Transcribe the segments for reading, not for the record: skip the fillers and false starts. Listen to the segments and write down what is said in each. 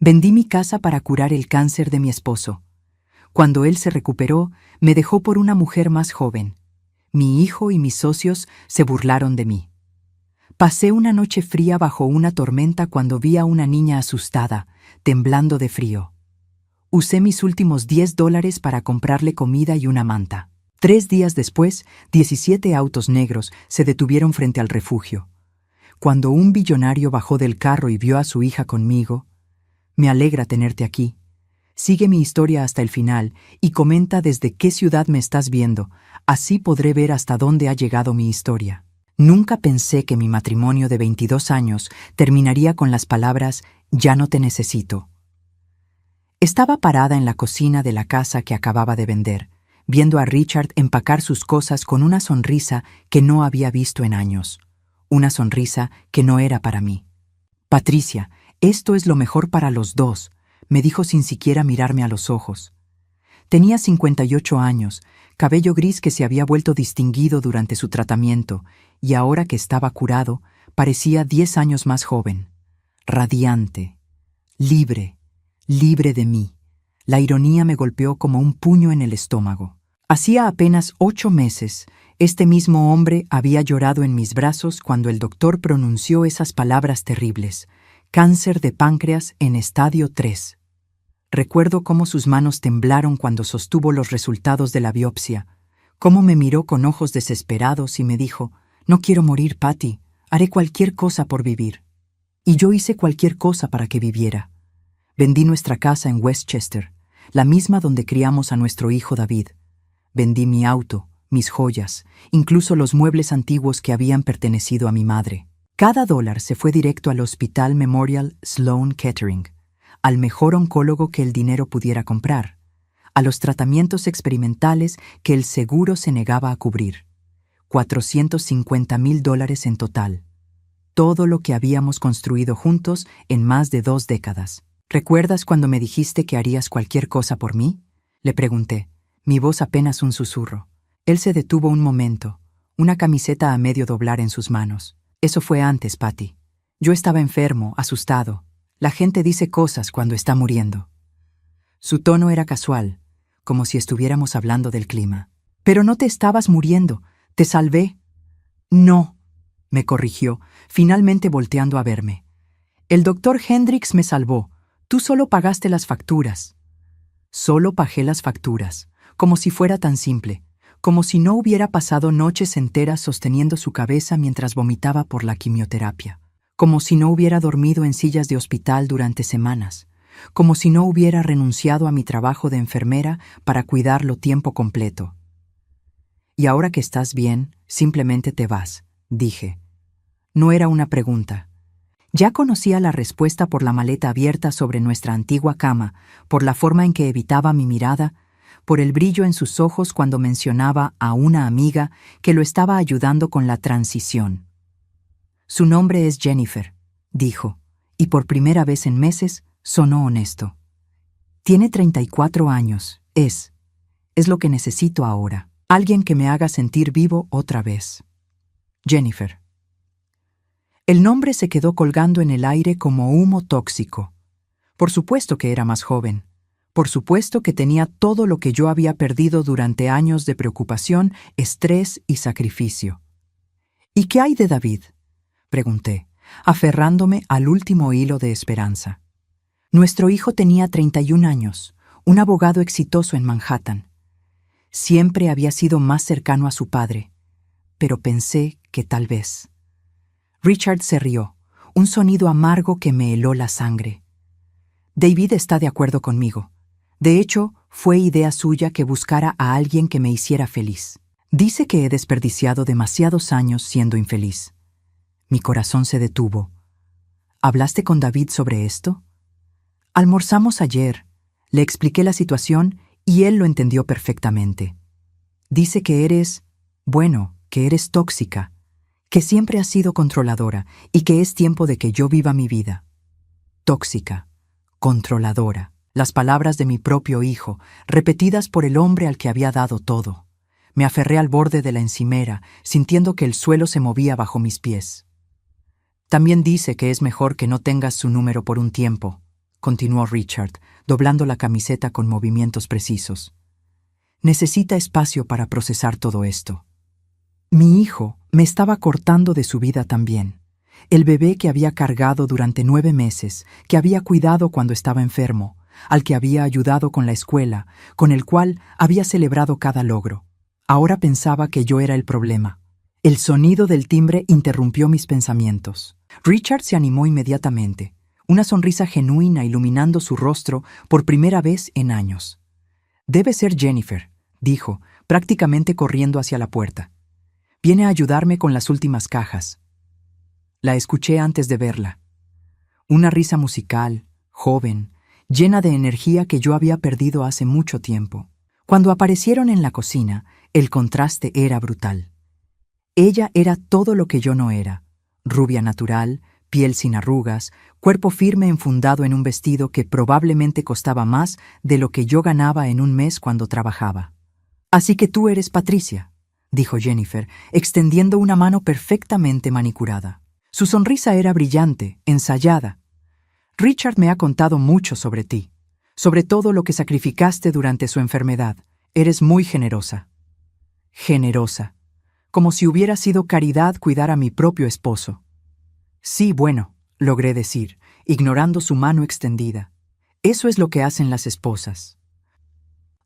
Vendí mi casa para curar el cáncer de mi esposo. Cuando él se recuperó, me dejó por una mujer más joven. Mi hijo y mis socios se burlaron de mí. Pasé una noche fría bajo una tormenta cuando vi a una niña asustada, temblando de frío. Usé mis últimos $10 para comprarle comida y una manta. 3 días después, 17 autos negros se detuvieron frente al refugio. Cuando un billonario bajó del carro y vio a su hija conmigo, «Me alegra tenerte aquí. Sigue mi historia hasta el final y comenta desde qué ciudad me estás viendo, así podré ver hasta dónde ha llegado mi historia». Nunca pensé que mi matrimonio de 22 años terminaría con las palabras «Ya no te necesito». Estaba parada en la cocina de la casa que acababa de vender, viendo a Richard empacar sus cosas con una sonrisa que no había visto en años. Una sonrisa que no era para mí. «Patricia, esto es lo mejor para los dos», me dijo sin siquiera mirarme a los ojos. Tenía 58 años, cabello gris que se había vuelto distinguido durante su tratamiento, y ahora que estaba curado, parecía 10 años más joven. Radiante. Libre. Libre de mí. La ironía me golpeó como un puño en el estómago. Hacía apenas 8 meses, este mismo hombre había llorado en mis brazos cuando el doctor pronunció esas palabras terribles: cáncer de páncreas en estadio 3. Recuerdo cómo sus manos temblaron cuando sostuvo los resultados de la biopsia, cómo me miró con ojos desesperados y me dijo: «No quiero morir, Patty, haré cualquier cosa por vivir». Y yo hice cualquier cosa para que viviera. Vendí nuestra casa en Westchester, la misma donde criamos a nuestro hijo David. Vendí mi auto, mis joyas, incluso los muebles antiguos que habían pertenecido a mi madre. Cada dólar se fue directo al Hospital Memorial Sloan Kettering, al mejor oncólogo que el dinero pudiera comprar, a los tratamientos experimentales que el seguro se negaba a cubrir. $450,000 en total. Todo lo que habíamos construido juntos en más de 2 décadas. «¿Recuerdas cuando me dijiste que harías cualquier cosa por mí?», le pregunté, mi voz apenas un susurro. Él se detuvo un momento, una camiseta a medio doblar en sus manos. «Eso fue antes, Patty. Yo estaba enfermo, asustado. La gente dice cosas cuando está muriendo». Su tono era casual, como si estuviéramos hablando del clima. «Pero no te estabas muriendo. Te salvé». «No», me corrigió, finalmente volteando a verme. «El doctor Hendricks me salvó. Tú solo pagaste las facturas». Solo pagué las facturas, como si fuera tan simple, como si no hubiera pasado noches enteras sosteniendo su cabeza mientras vomitaba por la quimioterapia, como si no hubiera dormido en sillas de hospital durante semanas, como si no hubiera renunciado a mi trabajo de enfermera para cuidarlo tiempo completo. «Y ahora que estás bien, simplemente te vas», dije. No era una pregunta. Ya conocía la respuesta por la maleta abierta sobre nuestra antigua cama, por la forma en que evitaba mi mirada, por el brillo en sus ojos cuando mencionaba a una amiga que lo estaba ayudando con la transición. «Su nombre es Jennifer», dijo, y por primera vez en meses sonó honesto. «Tiene 34 años. Es lo que necesito ahora. Alguien que me haga sentir vivo otra vez. Jennifer». El nombre se quedó colgando en el aire como humo tóxico. Por supuesto que era más joven. Por supuesto que tenía todo lo que yo había perdido durante años de preocupación, estrés y sacrificio. «¿Y qué hay de David?», pregunté, aferrándome al último hilo de esperanza. Nuestro hijo tenía 31 años, un abogado exitoso en Manhattan. Siempre había sido más cercano a su padre, pero pensé que tal vez. Richard se rió, un sonido amargo que me heló la sangre. «David está de acuerdo conmigo. De hecho, fue idea suya que buscara a alguien que me hiciera feliz. Dice que he desperdiciado demasiados años siendo infeliz». Mi corazón se detuvo. «¿Hablaste con David sobre esto?». «Almorzamos ayer. Le expliqué la situación y él lo entendió perfectamente. Dice que que eres tóxica, que siempre has sido controladora y que es tiempo de que yo viva mi vida». Tóxica, controladora, las palabras de mi propio hijo, repetidas por el hombre al que había dado todo. Me aferré al borde de la encimera, sintiendo que el suelo se movía bajo mis pies. «También dice que es mejor que no tengas su número por un tiempo», continuó Richard, doblando la camiseta con movimientos precisos. Necesita espacio para procesar todo esto. Mi hijo me estaba cortando de su vida también. El bebé que había cargado durante 9 meses, que había cuidado cuando estaba enfermo, al que había ayudado con la escuela, con el cual había celebrado cada logro. Ahora pensaba que yo era el problema. El sonido del timbre interrumpió mis pensamientos. Richard se animó inmediatamente, una sonrisa genuina iluminando su rostro por primera vez en años. «Debe ser Jennifer», dijo, prácticamente corriendo hacia la puerta. «Viene a ayudarme con las últimas cajas». La escuché antes de verla. Una risa musical, joven, llena de energía que yo había perdido hace mucho tiempo. Cuando aparecieron en la cocina, el contraste era brutal. Ella era todo lo que yo no era. Rubia natural, piel sin arrugas, cuerpo firme enfundado en un vestido que probablemente costaba más de lo que yo ganaba en un mes cuando trabajaba. «Así que tú eres Patricia», dijo Jennifer, extendiendo una mano perfectamente manicurada. Su sonrisa era brillante, ensayada. «Richard me ha contado mucho sobre ti, sobre todo lo que sacrificaste durante su enfermedad. Eres muy generosa». Generosa. Como si hubiera sido caridad cuidar a mi propio esposo. «Sí, bueno», logré decir, ignorando su mano extendida. «Eso es lo que hacen las esposas».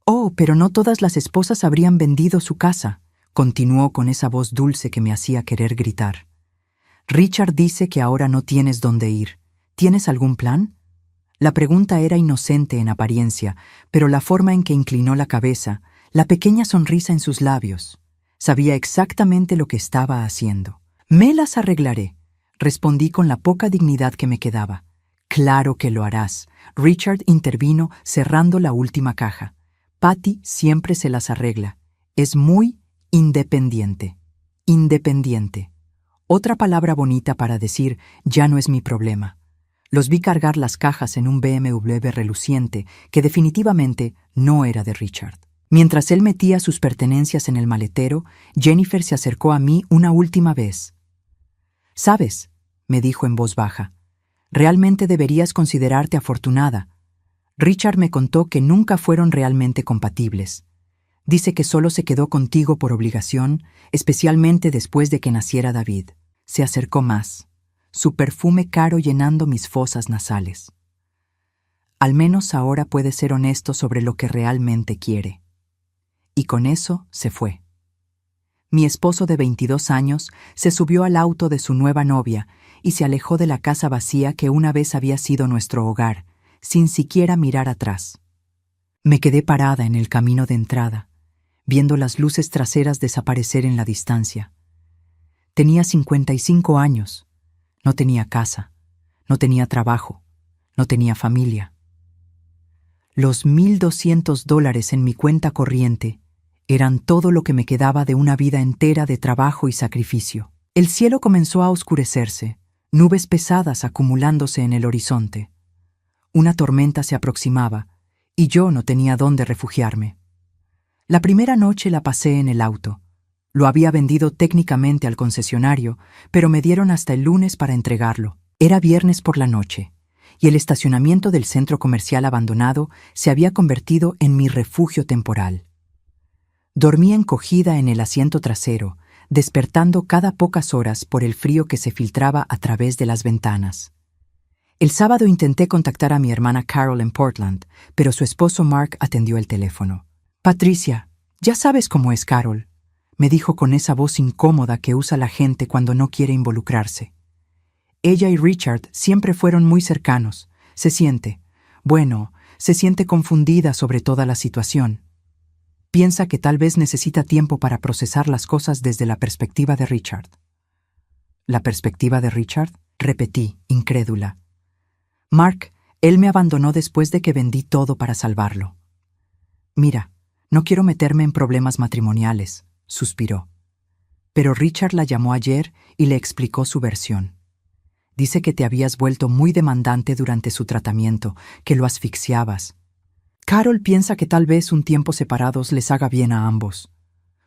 «Oh, pero no todas las esposas habrían vendido su casa», continuó con esa voz dulce que me hacía querer gritar. «Richard dice que ahora no tienes dónde ir. ¿Tienes algún plan?» La pregunta era inocente en apariencia, pero la forma en que inclinó la cabeza, la pequeña sonrisa en sus labios, sabía exactamente lo que estaba haciendo. «Me las arreglaré», respondí con la poca dignidad que me quedaba. «Claro que lo harás», Richard intervino cerrando la última caja. «Patty siempre se las arregla. Es muy independiente». Independiente. Otra palabra bonita para decir «ya no es mi problema». Los vi cargar las cajas en un BMW reluciente que definitivamente no era de Richard. Mientras él metía sus pertenencias en el maletero, Jennifer se acercó a mí una última vez. «¿Sabes?», me dijo en voz baja, «realmente deberías considerarte afortunada. Richard me contó que nunca fueron realmente compatibles. Dice que solo se quedó contigo por obligación, especialmente después de que naciera David». Se acercó más, su perfume caro llenando mis fosas nasales. «Al menos ahora puede ser honesto sobre lo que realmente quiere». Y con eso se fue. Mi esposo de 22 años se subió al auto de su nueva novia y se alejó de la casa vacía que una vez había sido nuestro hogar, sin siquiera mirar atrás. Me quedé parada en el camino de entrada, viendo las luces traseras desaparecer en la distancia. Tenía 55 años. No tenía casa, no tenía trabajo, no tenía familia. Los $1,200 en mi cuenta corriente eran todo lo que me quedaba de una vida entera de trabajo y sacrificio. El cielo comenzó a oscurecerse, nubes pesadas acumulándose en el horizonte. Una tormenta se aproximaba, y yo no tenía dónde refugiarme. La primera noche la pasé en el auto. Lo había vendido técnicamente al concesionario, pero me dieron hasta el lunes para entregarlo. Era viernes por la noche, y el estacionamiento del centro comercial abandonado se había convertido en mi refugio temporal. Dormí encogida en el asiento trasero, despertando cada pocas horas por el frío que se filtraba a través de las ventanas. El sábado intenté contactar a mi hermana Carol en Portland, pero su esposo Mark atendió el teléfono. «Patricia, ya sabes cómo es Carol», me dijo con esa voz incómoda que usa la gente cuando no quiere involucrarse. Ella y Richard siempre fueron muy cercanos. Se siente confundida sobre toda la situación. Piensa que tal vez necesita tiempo para procesar las cosas desde la perspectiva de Richard. ¿La perspectiva de Richard?, repetí, incrédula. «Mark, él me abandonó después de que vendí todo para salvarlo». «Mira, no quiero meterme en problemas matrimoniales», suspiró. «Pero Richard la llamó ayer y le explicó su versión. Dice que te habías vuelto muy demandante durante su tratamiento, que lo asfixiabas. Carol piensa que tal vez un tiempo separados les haga bien a ambos».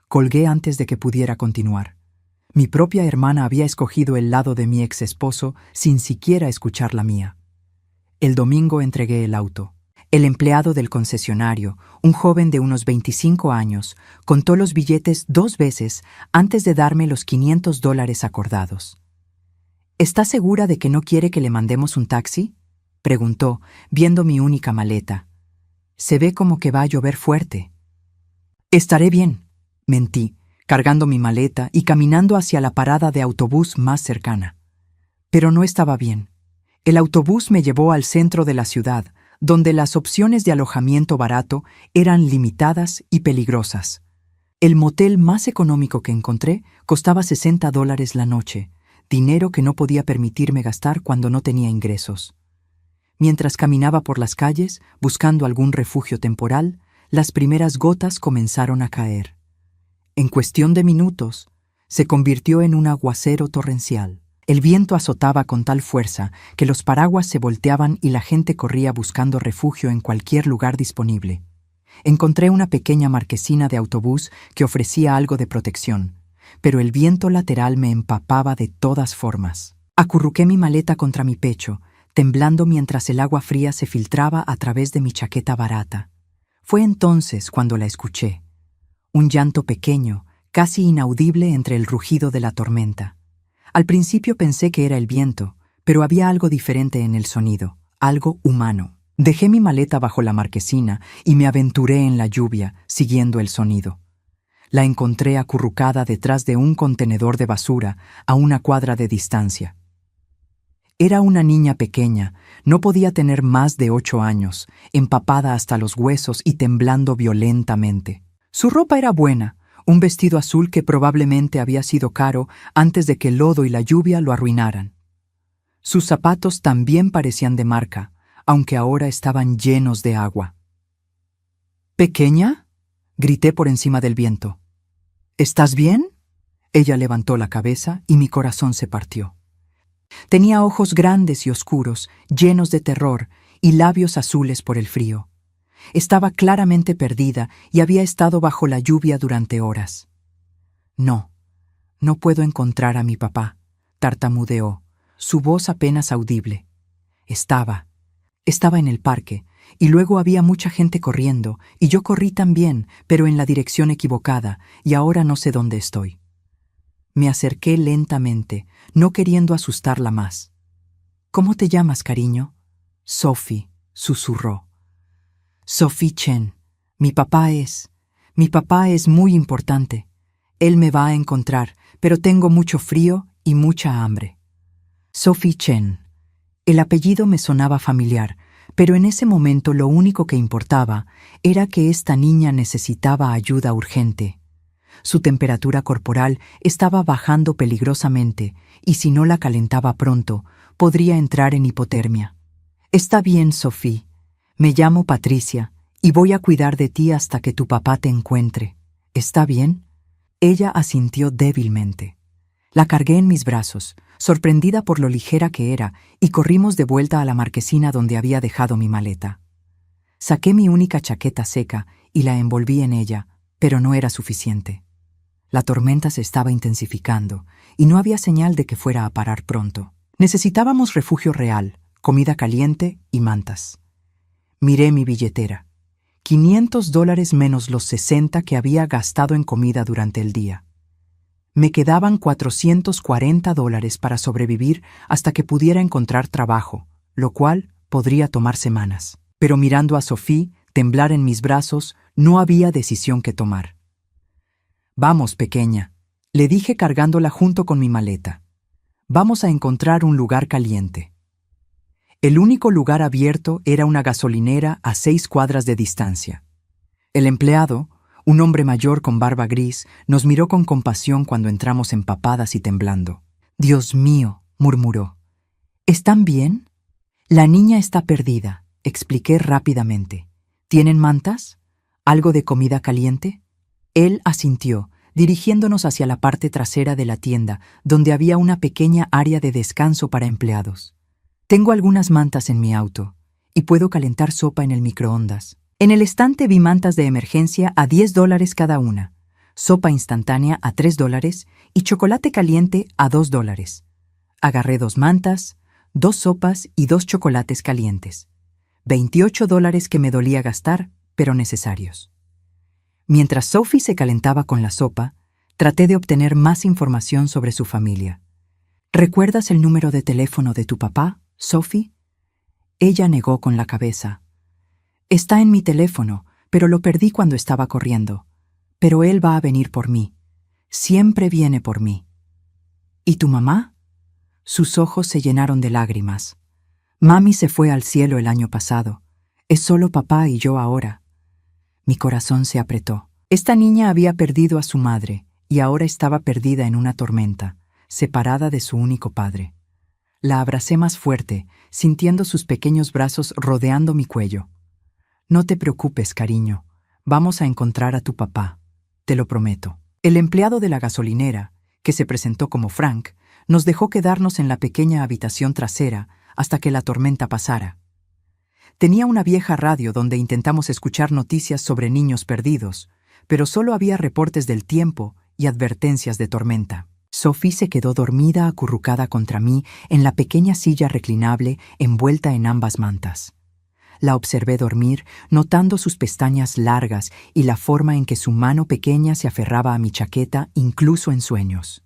Colgué antes de que pudiera continuar. Mi propia hermana había escogido el lado de mi ex esposo sin siquiera escuchar la mía. El domingo entregué el auto. El empleado del concesionario, un joven de unos 25 años, contó los billetes 2 veces antes de darme los $500 acordados. ¿Está segura de que no quiere que le mandemos un taxi?, preguntó, viendo mi única maleta. Se ve como que va a llover fuerte. Estaré bien, mentí, cargando mi maleta y caminando hacia la parada de autobús más cercana. Pero no estaba bien. El autobús me llevó al centro de la ciudad, donde las opciones de alojamiento barato eran limitadas y peligrosas. El motel más económico que encontré costaba $60 la noche, dinero que no podía permitirme gastar cuando no tenía ingresos. Mientras caminaba por las calles, buscando algún refugio temporal, las primeras gotas comenzaron a caer. En cuestión de minutos, se convirtió en un aguacero torrencial. El viento azotaba con tal fuerza que los paraguas se volteaban y la gente corría buscando refugio en cualquier lugar disponible. Encontré una pequeña marquesina de autobús que ofrecía algo de protección, pero el viento lateral me empapaba de todas formas. Acurruqué mi maleta contra mi pecho, temblando mientras el agua fría se filtraba a través de mi chaqueta barata. Fue entonces cuando la escuché. Un llanto pequeño, casi inaudible entre el rugido de la tormenta. Al principio pensé que era el viento, pero había algo diferente en el sonido, algo humano. Dejé mi maleta bajo la marquesina y me aventuré en la lluvia, siguiendo el sonido. La encontré acurrucada detrás de un contenedor de basura a una cuadra de distancia. Era una niña pequeña, no podía tener más de 8 años, empapada hasta los huesos y temblando violentamente. Su ropa era buena, un vestido azul que probablemente había sido caro antes de que el lodo y la lluvia lo arruinaran. Sus zapatos también parecían de marca, aunque ahora estaban llenos de agua. ¿Pequeña?, grité por encima del viento. ¿Estás bien? Ella levantó la cabeza y mi corazón se partió. Tenía ojos grandes y oscuros, llenos de terror, y labios azules por el frío. Estaba claramente perdida y había estado bajo la lluvia durante horas. No puedo encontrar a mi papá, tartamudeó, su voz apenas audible. Estaba en el parque, y luego había mucha gente corriendo, y yo corrí también, pero en la dirección equivocada, y ahora no sé dónde estoy. Me acerqué lentamente, no queriendo asustarla más. ¿Cómo te llamas, cariño? Sophie, susurró. Sophie Chen. Mi papá es muy importante. Él me va a encontrar, pero tengo mucho frío y mucha hambre. Sophie Chen. El apellido me sonaba familiar, pero en ese momento lo único que importaba era que esta niña necesitaba ayuda urgente. Su temperatura corporal estaba bajando peligrosamente y si no la calentaba pronto, podría entrar en hipotermia. Está bien, Sophie. Me llamo Patricia y voy a cuidar de ti hasta que tu papá te encuentre. ¿Está bien? Ella asintió débilmente. La cargué en mis brazos, sorprendida por lo ligera que era, y corrimos de vuelta a la marquesina donde había dejado mi maleta. Saqué mi única chaqueta seca y la envolví en ella, pero no era suficiente. La tormenta se estaba intensificando y no había señal de que fuera a parar pronto. Necesitábamos refugio real, comida caliente y mantas. Miré mi billetera. $500 menos los 60 que había gastado en comida durante el día. Me quedaban $440 para sobrevivir hasta que pudiera encontrar trabajo, lo cual podría tomar semanas. Pero mirando a Sophie temblar en mis brazos, no había decisión que tomar. Vamos, pequeña, le dije cargándola junto con mi maleta. Vamos a encontrar un lugar caliente. El único lugar abierto era una gasolinera a 6 cuadras de distancia. El empleado, un hombre mayor con barba gris, nos miró con compasión cuando entramos empapadas y temblando. «Dios mío», murmuró. «¿Están bien?» «La niña está perdida», expliqué rápidamente. «¿Tienen mantas? ¿Algo de comida caliente?» Él asintió, dirigiéndonos hacia la parte trasera de la tienda, donde había una pequeña área de descanso para empleados. «Tengo algunas mantas en mi auto, y puedo calentar sopa en el microondas». En el estante vi mantas de emergencia a $10 cada una, sopa instantánea a $3 y chocolate caliente a $2. Agarré 2 mantas, 2 sopas y 2 chocolates calientes. $28 que me dolía gastar, pero necesarios. Mientras Sophie se calentaba con la sopa, traté de obtener más información sobre su familia. ¿Recuerdas el número de teléfono de tu papá, Sophie? Ella negó con la cabeza. Está en mi teléfono, pero lo perdí cuando estaba corriendo. Pero él va a venir por mí. Siempre viene por mí. ¿Y tu mamá? Sus ojos se llenaron de lágrimas. Mami se fue al cielo el año pasado. Es solo papá y yo ahora. Mi corazón se apretó. Esta niña había perdido a su madre y ahora estaba perdida en una tormenta, separada de su único padre. La abracé más fuerte, sintiendo sus pequeños brazos rodeando mi cuello. No te preocupes, cariño. Vamos a encontrar a tu papá. Te lo prometo. El empleado de la gasolinera, que se presentó como Frank, nos dejó quedarnos en la pequeña habitación trasera hasta que la tormenta pasara. Tenía una vieja radio donde intentamos escuchar noticias sobre niños perdidos, pero solo había reportes del tiempo y advertencias de tormenta. Sophie se quedó dormida acurrucada contra mí en la pequeña silla reclinable envuelta en ambas mantas. La observé dormir, notando sus pestañas largas y la forma en que su mano pequeña se aferraba a mi chaqueta incluso en sueños.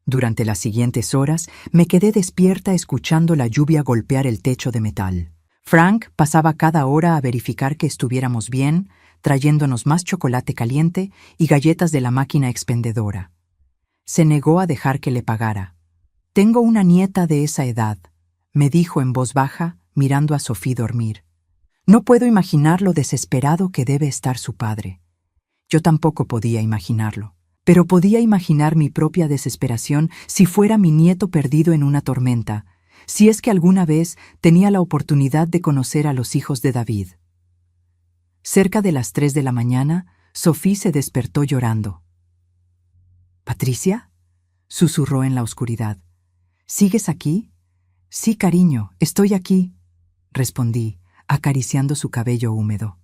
Durante las siguientes horas me quedé despierta escuchando la lluvia golpear el techo de metal. Frank pasaba cada hora a verificar que estuviéramos bien, trayéndonos más chocolate caliente y galletas de la máquina expendedora. Se negó a dejar que le pagara. «Tengo una nieta de esa edad», me dijo en voz baja, mirando a Sophie dormir. «No puedo imaginar lo desesperado que debe estar su padre». Yo tampoco podía imaginarlo, pero podía imaginar mi propia desesperación si fuera mi nieto perdido en una tormenta, si es que alguna vez tenía la oportunidad de conocer a los hijos de David. Cerca de las 3 de la mañana, Sophie se despertó llorando. «¿Patricia?», susurró en la oscuridad. «¿Sigues aquí?» «Sí, cariño, estoy aquí», respondí, acariciando su cabello húmedo.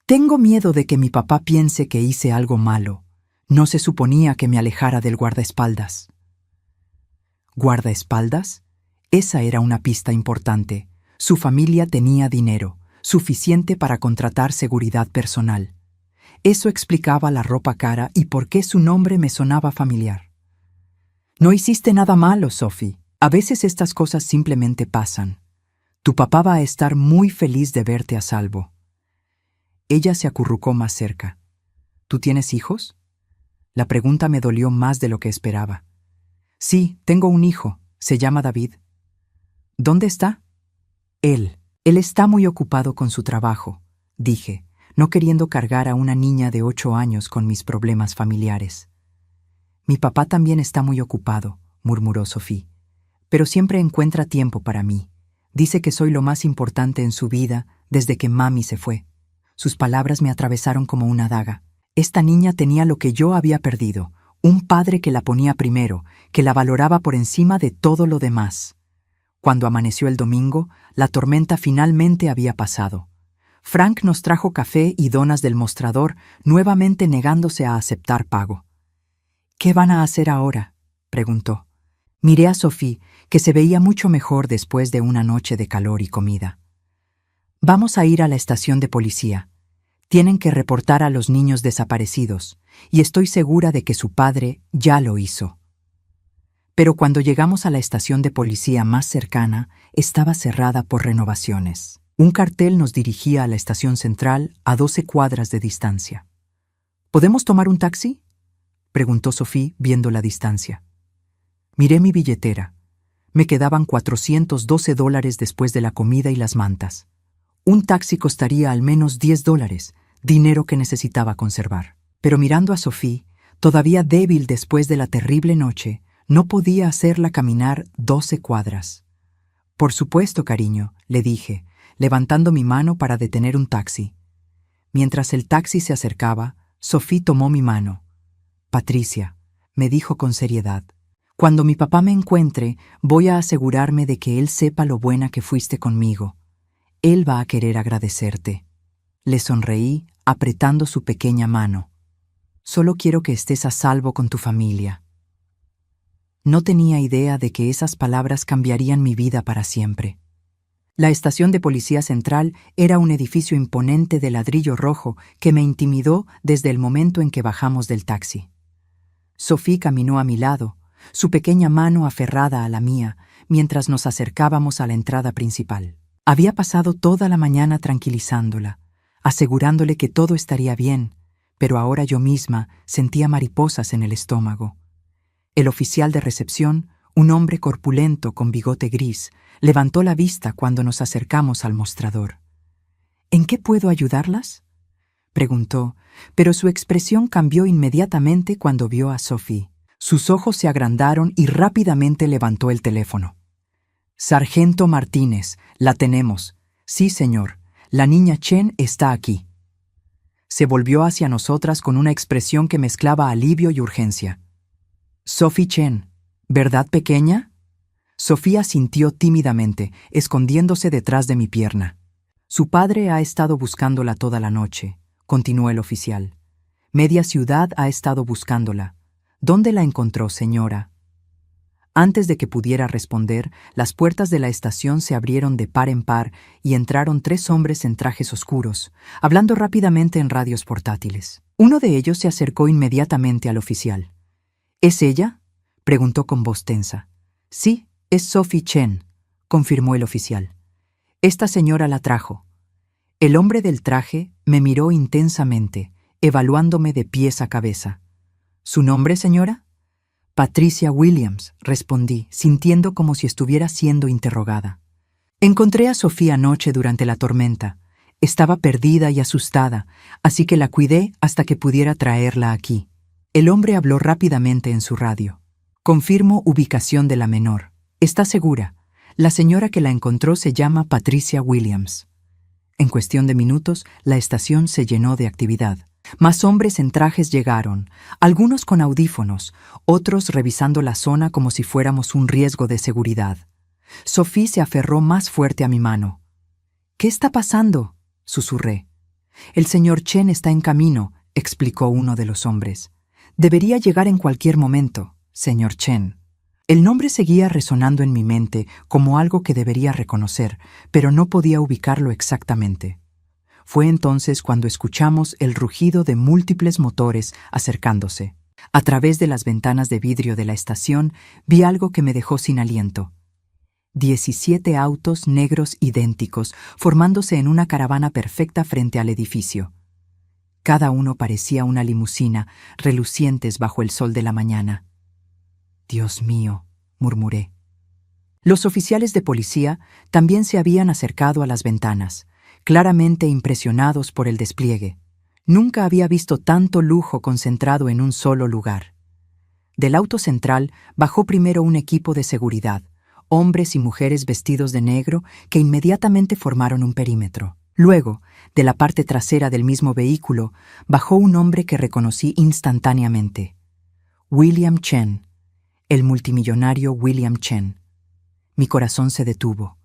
«Tengo miedo de que mi papá piense que hice algo malo. No se suponía que me alejara del guardaespaldas». ¿Guardaespaldas? Esa era una pista importante. Su familia tenía dinero, suficiente para contratar seguridad personal. Eso explicaba la ropa cara y por qué su nombre me sonaba familiar. «No hiciste nada malo, Sophie. A veces estas cosas simplemente pasan. Tu papá va a estar muy feliz de verte a salvo». Ella se acurrucó más cerca. «¿Tú tienes hijos?». La pregunta me dolió más de lo que esperaba. «Sí, tengo un hijo. Se llama David». «¿Dónde está?» Él está muy ocupado con su trabajo», dije, no queriendo cargar a una niña de 8 años con mis problemas familiares. «Mi papá también está muy ocupado», murmuró Sophie, «pero siempre encuentra tiempo para mí. Dice que soy lo más importante en su vida desde que mami se fue». Sus palabras me atravesaron como una daga. Esta niña tenía lo que yo había perdido, un padre que la ponía primero, que la valoraba por encima de todo lo demás. Cuando amaneció el domingo, la tormenta finalmente había pasado. Frank nos trajo café y donas del mostrador, nuevamente negándose a aceptar pago. «¿Qué van a hacer ahora?», preguntó. Miré a Sophie, que se veía mucho mejor después de una noche de calor y comida. «Vamos a ir a la estación de policía. Tienen que reportar a los niños desaparecidos, y estoy segura de que su padre ya lo hizo». Pero cuando llegamos a la estación de policía más cercana, estaba cerrada por renovaciones. Un cartel nos dirigía a la estación central a 12 cuadras de distancia. «¿Podemos tomar un taxi?», preguntó Sophie, viendo la distancia. Miré mi billetera. Me quedaban $412 después de la comida y las mantas. Un taxi costaría al menos $10, dinero que necesitaba conservar. Pero mirando a Sophie, todavía débil después de la terrible noche, no podía hacerla caminar 12 cuadras. «Por supuesto, cariño», le dije, levantando mi mano para detener un taxi. Mientras el taxi se acercaba, Sophie tomó mi mano. «Patricia», me dijo con seriedad, «cuando mi papá me encuentre, voy a asegurarme de que él sepa lo buena que fuiste conmigo. Él va a querer agradecerte». Le sonreí, apretando su pequeña mano. «Solo quiero que estés a salvo con tu familia». No tenía idea de que esas palabras cambiarían mi vida para siempre. La estación de policía central era un edificio imponente de ladrillo rojo que me intimidó desde el momento en que bajamos del taxi. Sophie caminó a mi lado, su pequeña mano aferrada a la mía, mientras nos acercábamos a la entrada principal. Había pasado toda la mañana tranquilizándola, asegurándole que todo estaría bien, pero ahora yo misma sentía mariposas en el estómago. El oficial de recepción, un hombre corpulento con bigote gris, levantó la vista cuando nos acercamos al mostrador. «¿En qué puedo ayudarlas?», preguntó, pero su expresión cambió inmediatamente cuando vio a Sophie. Sus ojos se agrandaron y rápidamente levantó el teléfono. «Sargento Martínez, la tenemos. Sí, señor. La niña Chen está aquí». Se volvió hacia nosotras con una expresión que mezclaba alivio y urgencia. «Sophie Chen, ¿verdad, pequeña?». Sofía asintió tímidamente, escondiéndose detrás de mi pierna. «Su padre ha estado buscándola toda la noche», continuó el oficial. «Media ciudad ha estado buscándola. ¿Dónde la encontró, señora?». Antes de que pudiera responder, las puertas de la estación se abrieron de par en par y entraron 3 hombres en trajes oscuros, hablando rápidamente en radios portátiles. Uno de ellos se acercó inmediatamente al oficial. «¿Es ella?», preguntó con voz tensa. «Sí, es Sophie Chen», confirmó el oficial. «Esta señora la trajo». El hombre del traje me miró intensamente, evaluándome de pies a cabeza. «¿Su nombre, señora?». «Patricia Williams», respondí, sintiendo como si estuviera siendo interrogada. «Encontré a Sofía anoche durante la tormenta. Estaba perdida y asustada, así que la cuidé hasta que pudiera traerla aquí». El hombre habló rápidamente en su radio. «Confirmo ubicación de la menor. Está segura. La señora que la encontró se llama Patricia Williams». En cuestión de minutos, la estación se llenó de actividad. Más hombres en trajes llegaron, algunos con audífonos, otros revisando la zona como si fuéramos un riesgo de seguridad. Sophie se aferró más fuerte a mi mano. «¿Qué está pasando?», susurré. «El señor Chen está en camino», explicó uno de los hombres. «Debería llegar en cualquier momento, señor Chen». El nombre seguía resonando en mi mente como algo que debería reconocer, pero no podía ubicarlo exactamente. Fue entonces cuando escuchamos el rugido de múltiples motores acercándose. A través de las ventanas de vidrio de la estación vi algo que me dejó sin aliento. 17 autos negros idénticos formándose en una caravana perfecta frente al edificio. Cada uno parecía una limusina, relucientes bajo el sol de la mañana. «Dios mío», murmuré. Los oficiales de policía también se habían acercado a las ventanas, claramente impresionados por el despliegue. Nunca había visto tanto lujo concentrado en un solo lugar. Del auto central bajó primero un equipo de seguridad, hombres y mujeres vestidos de negro que inmediatamente formaron un perímetro. Luego, de la parte trasera del mismo vehículo, bajó un hombre que reconocí instantáneamente. William Chen, el multimillonario William Chen. Mi corazón se detuvo.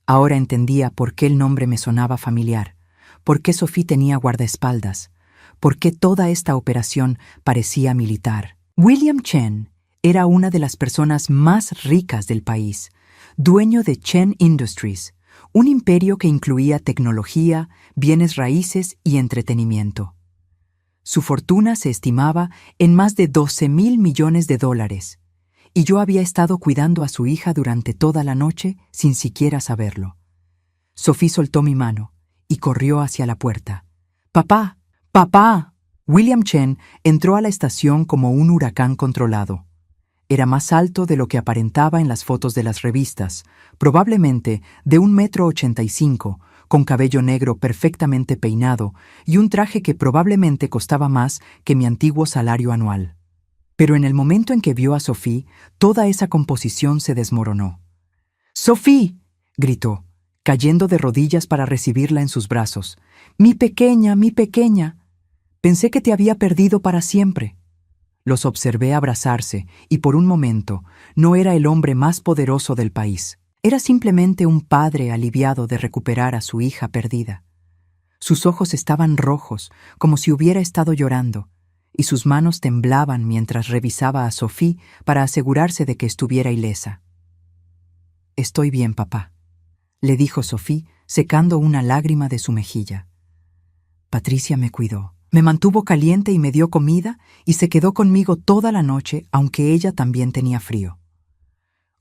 Ahora entendía por qué el nombre me sonaba familiar, por qué Sophie tenía guardaespaldas, por qué toda esta operación parecía militar. William Chen era una de las personas más ricas del país, dueño de Chen Industries, un imperio que incluía tecnología, bienes raíces y entretenimiento. Su fortuna se estimaba en más de $12,000 millones, y yo había estado cuidando a su hija durante toda la noche sin siquiera saberlo. Sophie soltó mi mano y corrió hacia la puerta. «¡Papá! ¡Papá!». William Chen entró a la estación como un huracán controlado. Era más alto de lo que aparentaba en las fotos de las revistas, probablemente de 1,85 m, con cabello negro perfectamente peinado y un traje que probablemente costaba más que mi antiguo salario anual. Pero en el momento en que vio a Sophie, toda esa composición se desmoronó. «¡Sophie!», gritó, cayendo de rodillas para recibirla en sus brazos. «¡Mi pequeña, mi pequeña! Pensé que te había perdido para siempre». Los observé abrazarse y por un momento no era el hombre más poderoso del país. Era simplemente un padre aliviado de recuperar a su hija perdida. Sus ojos estaban rojos, como si hubiera estado llorando, y sus manos temblaban mientras revisaba a Sophie para asegurarse de que estuviera ilesa. «Estoy bien, papá», le dijo Sophie, secando una lágrima de su mejilla. Patricia me cuidó, me mantuvo caliente y me dio comida y se quedó conmigo toda la noche, aunque ella también tenía frío.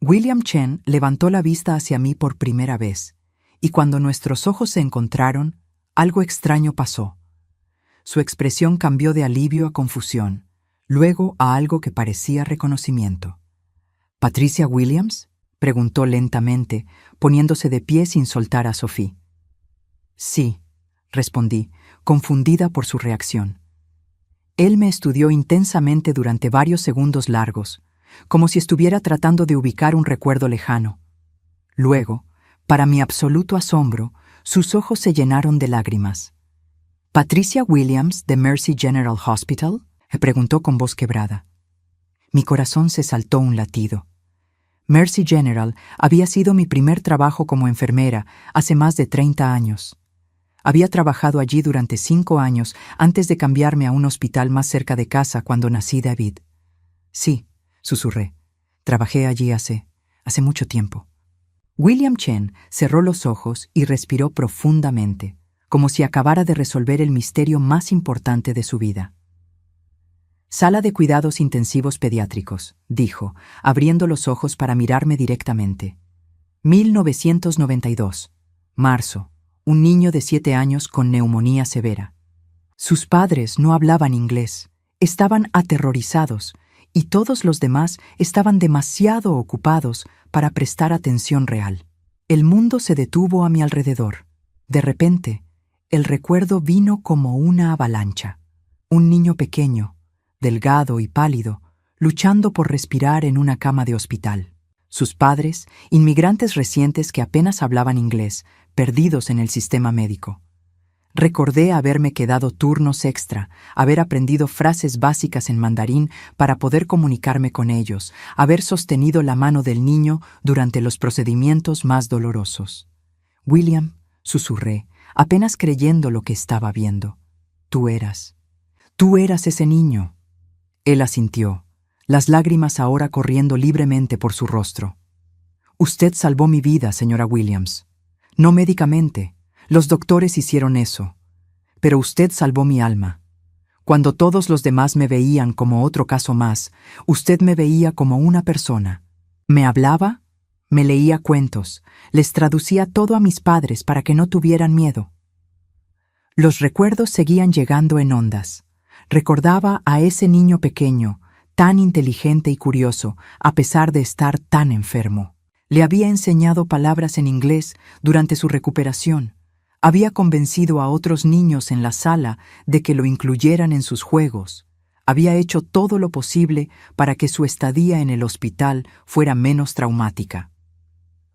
William Chen levantó la vista hacia mí por primera vez, y cuando nuestros ojos se encontraron, algo extraño pasó. Su expresión cambió de alivio a confusión, luego a algo que parecía reconocimiento. «¿Patricia Williams?», preguntó lentamente, poniéndose de pie sin soltar a Sophie. «Sí», respondí, confundida por su reacción. Él me estudió intensamente durante varios segundos largos, como si estuviera tratando de ubicar un recuerdo lejano. Luego, para mi absoluto asombro, sus ojos se llenaron de lágrimas. «¿Patricia Williams de Mercy General Hospital?», me preguntó con voz quebrada. Mi corazón se saltó un latido. Mercy General había sido mi primer trabajo como enfermera hace más de 30 años. Había trabajado allí durante 5 años antes de cambiarme a un hospital más cerca de casa cuando nací David. «Sí», susurré. «Trabajé allí hace mucho tiempo». William Chen cerró los ojos y respiró profundamente, como si acabara de resolver el misterio más importante de su vida. «Sala de cuidados intensivos pediátricos», dijo, abriendo los ojos para mirarme directamente. 1992. Marzo. Un niño de 7 años con neumonía severa. Sus padres no hablaban inglés, estaban aterrorizados, y todos los demás estaban demasiado ocupados para prestar atención real. El mundo se detuvo a mi alrededor. De repente, el recuerdo vino como una avalancha. Un niño pequeño, delgado y pálido, luchando por respirar en una cama de hospital. Sus padres, inmigrantes recientes que apenas hablaban inglés, perdidos en el sistema médico. Recordé haberme quedado turnos extra, haber aprendido frases básicas en mandarín para poder comunicarme con ellos, haber sostenido la mano del niño durante los procedimientos más dolorosos. «William», susurré, apenas creyendo lo que estaba viendo. Tú eras ese niño». Él asintió, las lágrimas ahora corriendo libremente por su rostro. «Usted salvó mi vida, señora Williams. No médicamente, los doctores hicieron eso. Pero usted salvó mi alma. Cuando todos los demás me veían como otro caso más, usted me veía como una persona. Me hablaba, me leía cuentos, les traducía todo a mis padres para que no tuvieran miedo». Los recuerdos seguían llegando en ondas. Recordaba a ese niño pequeño, tan inteligente y curioso, a pesar de estar tan enfermo. Le había enseñado palabras en inglés durante su recuperación. Había convencido a otros niños en la sala de que lo incluyeran en sus juegos. Había hecho todo lo posible para que su estadía en el hospital fuera menos traumática.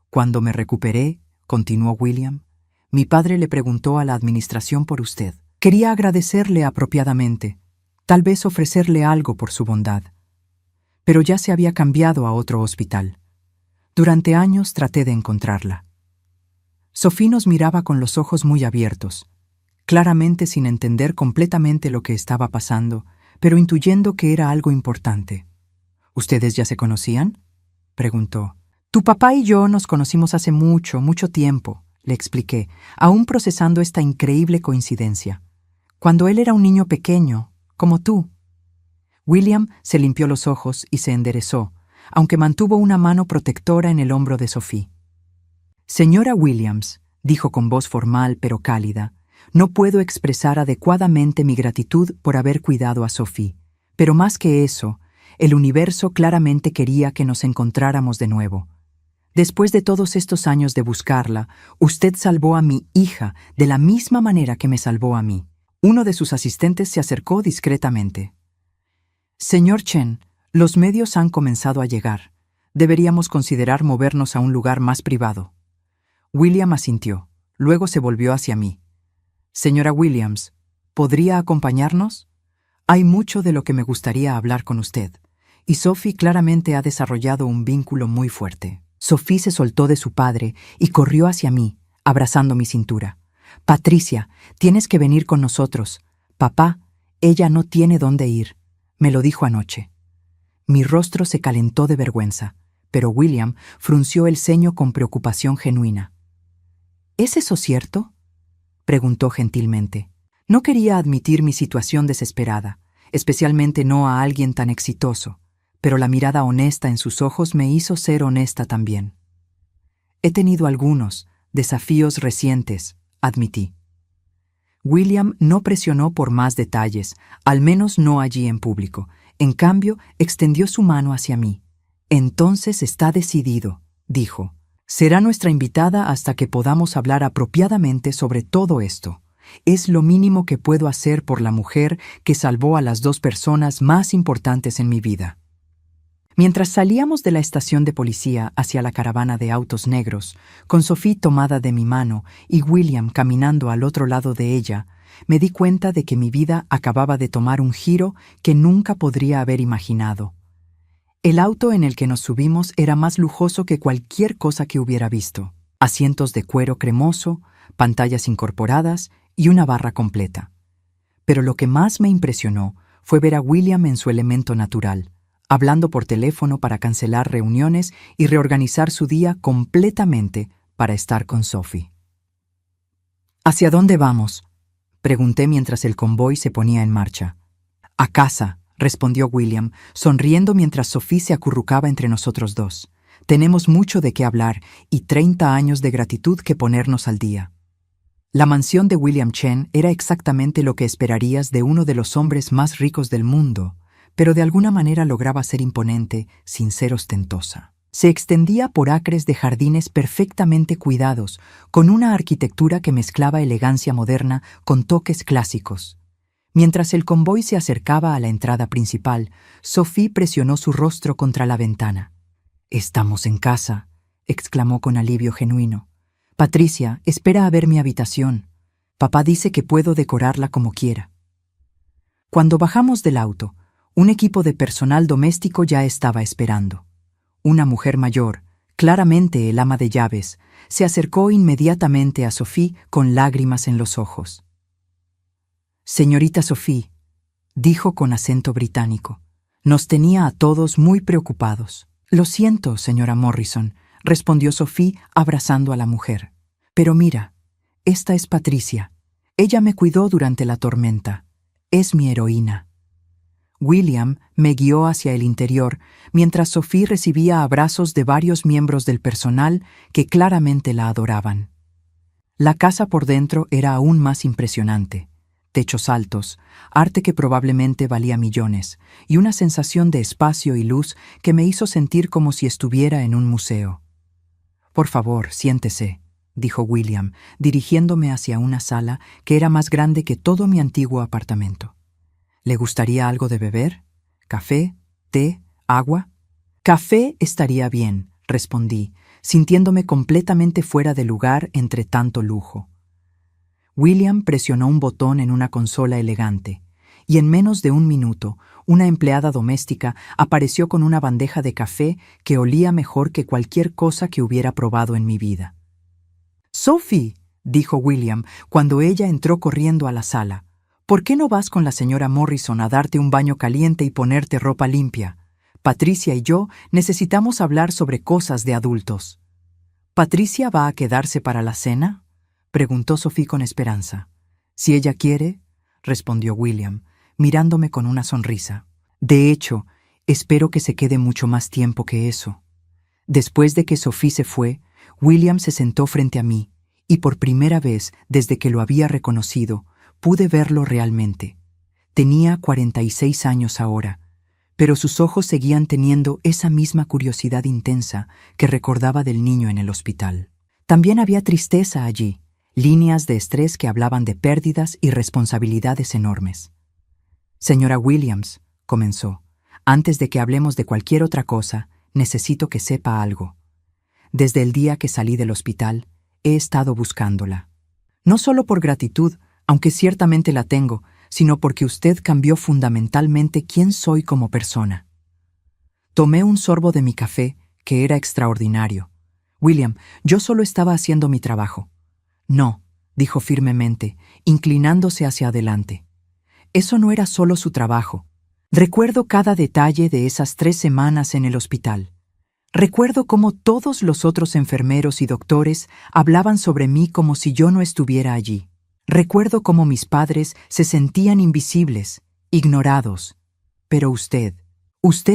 «Cuando me recuperé», continuó William, «mi padre le preguntó a la administración por usted. Quería agradecerle apropiadamente, tal vez ofrecerle algo por su bondad. Pero ya se había cambiado a otro hospital. Durante años traté de encontrarla». Sophie nos miraba con los ojos muy abiertos, claramente sin entender completamente lo que estaba pasando, pero intuyendo que era algo importante. «¿Ustedes ya se conocían?», preguntó. «Tu papá y yo nos conocimos hace mucho, mucho tiempo», le expliqué, aún procesando esta increíble coincidencia. «Cuando él era un niño pequeño, como tú». William se limpió los ojos y se enderezó, aunque mantuvo una mano protectora en el hombro de Sophie. «Señora Williams», dijo con voz formal pero cálida, «no puedo expresar adecuadamente mi gratitud por haber cuidado a Sophie, pero más que eso, el universo claramente quería que nos encontráramos de nuevo. Después de todos estos años de buscarla, usted salvó a mi hija de la misma manera que me salvó a mí». Uno de sus asistentes se acercó discretamente. «Señor Chen, los medios han comenzado a llegar. Deberíamos considerar movernos a un lugar más privado». William asintió. Luego se volvió hacia mí. «Señora Williams, ¿podría acompañarnos? Hay mucho de lo que me gustaría hablar con usted, y Sophie claramente ha desarrollado un vínculo muy fuerte». Sophie se soltó de su padre y corrió hacia mí, abrazando mi cintura. «Patricia, tienes que venir con nosotros. Papá, Ella no tiene dónde ir. Me lo dijo anoche. Mi rostro se calentó de vergüenza, pero William frunció el ceño con preocupación genuina. ¿Es eso cierto?, preguntó gentilmente. No quería admitir mi situación desesperada, especialmente no a alguien tan exitoso, pero la mirada honesta en sus ojos me hizo ser honesta también. He tenido algunos desafíos recientes, admití. William no presionó por más detalles, al menos no allí en público. En cambio, extendió su mano hacia mí. Entonces está decidido, dijo. Será nuestra invitada hasta que podamos hablar apropiadamente sobre todo esto. Es lo mínimo que puedo hacer por la mujer que salvó a las dos personas más importantes en mi vida. Mientras salíamos de la estación de policía hacia la caravana de autos negros, con Sophie tomada de mi mano y William caminando al otro lado de ella, me di cuenta de que mi vida acababa de tomar un giro que nunca podría haber imaginado. El auto en el que nos subimos era más lujoso que cualquier cosa que hubiera visto. Asientos de cuero cremoso, pantallas incorporadas y una barra completa. Pero lo que más me impresionó fue ver a William en su elemento natural, hablando por teléfono para cancelar reuniones y reorganizar su día completamente para estar con Sophie. ¿Hacia dónde vamos?, pregunté mientras el convoy se ponía en marcha. A casa, respondió William, sonriendo mientras Sophie se acurrucaba entre nosotros dos. Tenemos mucho de qué hablar y 30 años de gratitud que ponernos al día. La mansión de William Chen era exactamente lo que esperarías de uno de los hombres más ricos del mundo, pero de alguna manera lograba ser imponente sin ser ostentosa. Se extendía por acres de jardines perfectamente cuidados, con una arquitectura que mezclaba elegancia moderna con toques clásicos. Mientras el convoy se acercaba a la entrada principal, Sophie presionó su rostro contra la ventana. «Estamos en casa», exclamó con alivio genuino. «Patricia, espera a ver mi habitación. Papá dice que puedo decorarla como quiera». Cuando bajamos del auto, un equipo de personal doméstico ya estaba esperando. Una mujer mayor, claramente el ama de llaves, se acercó inmediatamente a Sophie con lágrimas en los ojos. «Señorita Sophie», dijo con acento británico, «nos tenía a todos muy preocupados». «Lo siento, señora Morrison», respondió Sophie abrazando a la mujer. «Pero mira, esta es Patricia. Ella me cuidó durante la tormenta. Es mi heroína». William me guió hacia el interior, mientras Sophie recibía abrazos de varios miembros del personal que claramente la adoraban. La casa por dentro era aún más impresionante. Techos altos, arte que probablemente valía millones, y una sensación de espacio y luz que me hizo sentir como si estuviera en un museo. «Por favor, siéntese», dijo William, dirigiéndome hacia una sala que era más grande que todo mi antiguo apartamento. «¿Le gustaría algo de beber? ¿Café? ¿Té? ¿Agua?» «Café estaría bien», respondí, sintiéndome completamente fuera de lugar entre tanto lujo. William presionó un botón en una consola elegante, y en menos de un minuto, una empleada doméstica apareció con una bandeja de café que olía mejor que cualquier cosa que hubiera probado en mi vida. «Sophie», dijo William cuando ella entró corriendo a la sala, «¿por qué no vas con la señora Morrison a darte un baño caliente y ponerte ropa limpia? Patricia y yo necesitamos hablar sobre cosas de adultos». «¿Patricia va a quedarse para la cena?», preguntó Sophie con esperanza. «Si ella quiere», respondió William, mirándome con una sonrisa. «De hecho, espero que se quede mucho más tiempo que eso». Después de que Sophie se fue, William se sentó frente a mí, y por primera vez desde que lo había reconocido, pude verlo realmente. Tenía 46 años ahora, pero sus ojos seguían teniendo esa misma curiosidad intensa que recordaba del niño en el hospital. También había tristeza allí, líneas de estrés que hablaban de pérdidas y responsabilidades enormes. «Señora Williams», comenzó, «antes de que hablemos de cualquier otra cosa, necesito que sepa algo. Desde el día que salí del hospital, he estado buscándola. No solo por gratitud, aunque ciertamente la tengo, sino porque usted cambió fundamentalmente quién soy como persona». Tomé un sorbo de mi café, que era extraordinario. «William, yo solo estaba haciendo mi trabajo». «No», dijo firmemente, inclinándose hacia adelante. Eso no era solo su trabajo. Recuerdo cada detalle de esas 3 semanas en el hospital. Recuerdo cómo todos los otros enfermeros y doctores hablaban sobre mí como si yo no estuviera allí. Recuerdo cómo mis padres se sentían invisibles, ignorados. Pero usted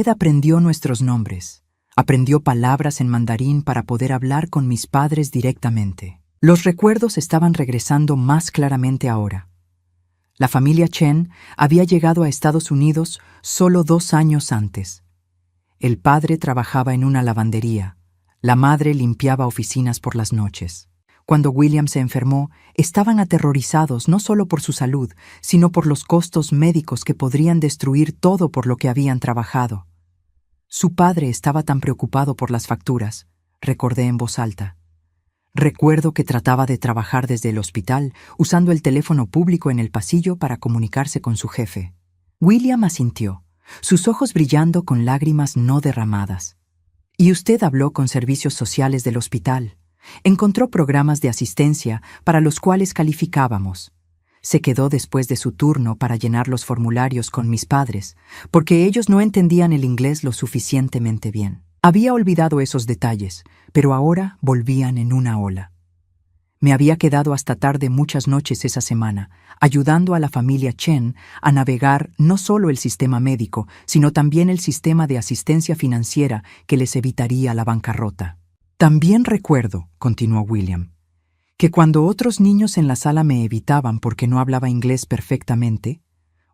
aprendió nuestros nombres. Aprendió palabras en mandarín para poder hablar con mis padres directamente. Los recuerdos estaban regresando más claramente ahora. La familia Chen había llegado a Estados Unidos solo 2 años antes. El padre trabajaba en una lavandería. La madre limpiaba oficinas por las noches. Cuando William se enfermó, estaban aterrorizados no solo por su salud, sino por los costos médicos que podrían destruir todo por lo que habían trabajado. Su padre estaba tan preocupado por las facturas, recordé en voz alta. Recuerdo que trataba de trabajar desde el hospital, usando el teléfono público en el pasillo para comunicarse con su jefe. William asintió, sus ojos brillando con lágrimas no derramadas. «¿Y usted habló con servicios sociales del hospital? Encontró programas de asistencia para los cuales calificábamos. Se quedó después de su turno para llenar los formularios con mis padres, porque ellos no entendían el inglés lo suficientemente bien. Había olvidado esos detalles, pero ahora volvían en una ola. Me había quedado hasta tarde muchas noches esa semana, ayudando a la familia Chen a navegar no solo el sistema médico, sino también el sistema de asistencia financiera que les evitaría la bancarrota. También recuerdo, continuó William, que cuando otros niños en la sala me evitaban porque no hablaba inglés perfectamente,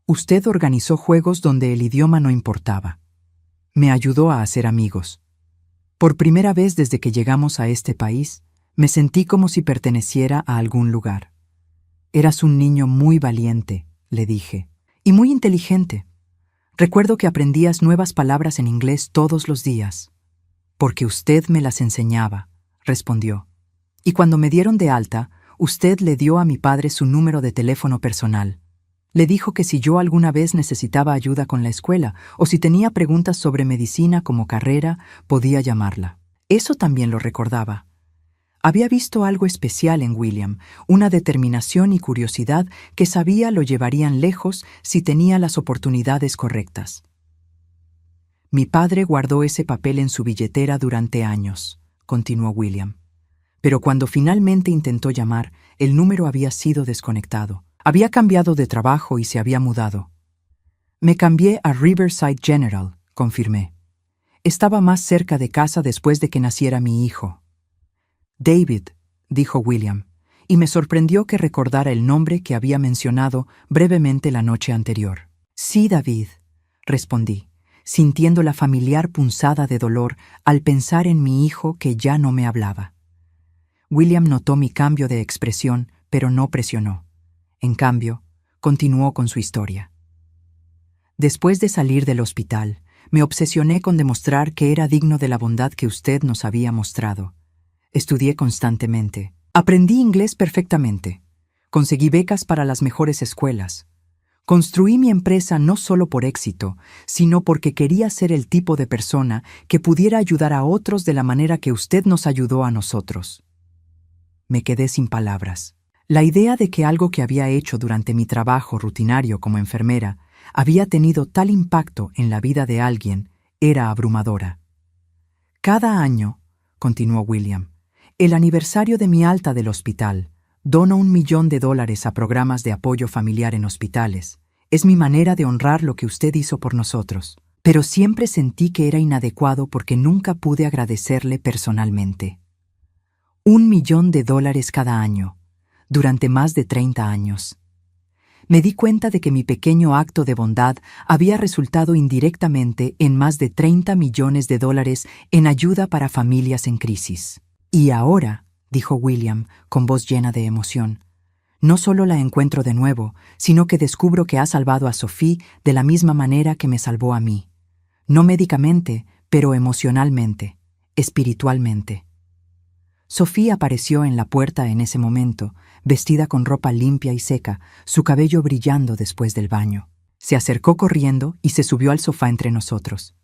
usted organizó juegos donde el idioma no importaba. Me ayudó a hacer amigos. Por primera vez desde que llegamos a este país, me sentí como si perteneciera a algún lugar. Eras un niño muy valiente, le dije, y muy inteligente. Recuerdo que aprendías nuevas palabras en inglés todos los días. Porque usted me las enseñaba, respondió. Y cuando me dieron de alta, usted le dio a mi padre su número de teléfono personal. Le dijo que si yo alguna vez necesitaba ayuda con la escuela o si tenía preguntas sobre medicina como carrera, podía llamarla. Eso también lo recordaba. Había visto algo especial en William, una determinación y curiosidad que sabía lo llevarían lejos si tenía las oportunidades correctas. Mi padre guardó ese papel en su billetera durante años, continuó William. Pero cuando finalmente intentó llamar, el número había sido desconectado. Había cambiado de trabajo y se había mudado. Me cambié a Riverside General, confirmé. Estaba más cerca de casa después de que naciera mi hijo. David, dijo William, y me sorprendió que recordara el nombre que había mencionado brevemente la noche anterior. Sí, David, respondí, sintiendo la familiar punzada de dolor al pensar en mi hijo que ya no me hablaba. William notó mi cambio de expresión, pero no presionó. En cambio, continuó con su historia. Después de salir del hospital, me obsesioné con demostrar que era digno de la bondad que usted nos había mostrado. Estudié constantemente. Aprendí inglés perfectamente. Conseguí becas para las mejores escuelas. Construí mi empresa no solo por éxito, sino porque quería ser el tipo de persona que pudiera ayudar a otros de la manera que usted nos ayudó a nosotros. Me quedé sin palabras. La idea de que algo que había hecho durante mi trabajo rutinario como enfermera había tenido tal impacto en la vida de alguien era abrumadora. Cada año, continuó William, el aniversario de mi alta del hospital, dono $1 millón a programas de apoyo familiar en hospitales. Es mi manera de honrar lo que usted hizo por nosotros. Pero siempre sentí que era inadecuado porque nunca pude agradecerle personalmente. $1 millón cada año. Durante más de 30 años. Me di cuenta de que mi pequeño acto de bondad había resultado indirectamente en más de $30 millones en ayuda para familias en crisis. Y ahora, dijo William, con voz llena de emoción, no solo la encuentro de nuevo, sino que descubro que ha salvado a Sophie de la misma manera que me salvó a mí. No médicamente, pero emocionalmente, espiritualmente. Sophie apareció en la puerta en ese momento, vestida con ropa limpia y seca, su cabello brillando después del baño. Se acercó corriendo y se subió al sofá entre nosotros.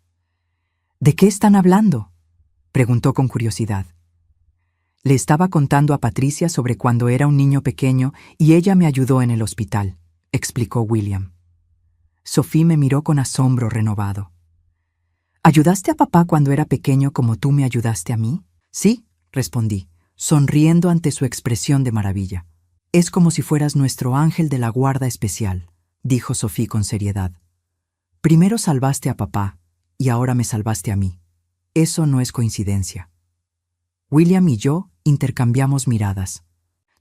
¿De qué están hablando?, preguntó con curiosidad. Le estaba contando a Patricia sobre cuando era un niño pequeño y ella me ayudó en el hospital, explicó William. Sophie me miró con asombro renovado. ¿Ayudaste a papá cuando era pequeño como tú me ayudaste a mí? Sí, respondí, sonriendo ante su expresión de maravilla. Es como si fueras nuestro ángel de la guarda especial, dijo Sophie con seriedad. Primero salvaste a papá y ahora me salvaste a mí. Eso no es coincidencia. William y yo intercambiamos miradas.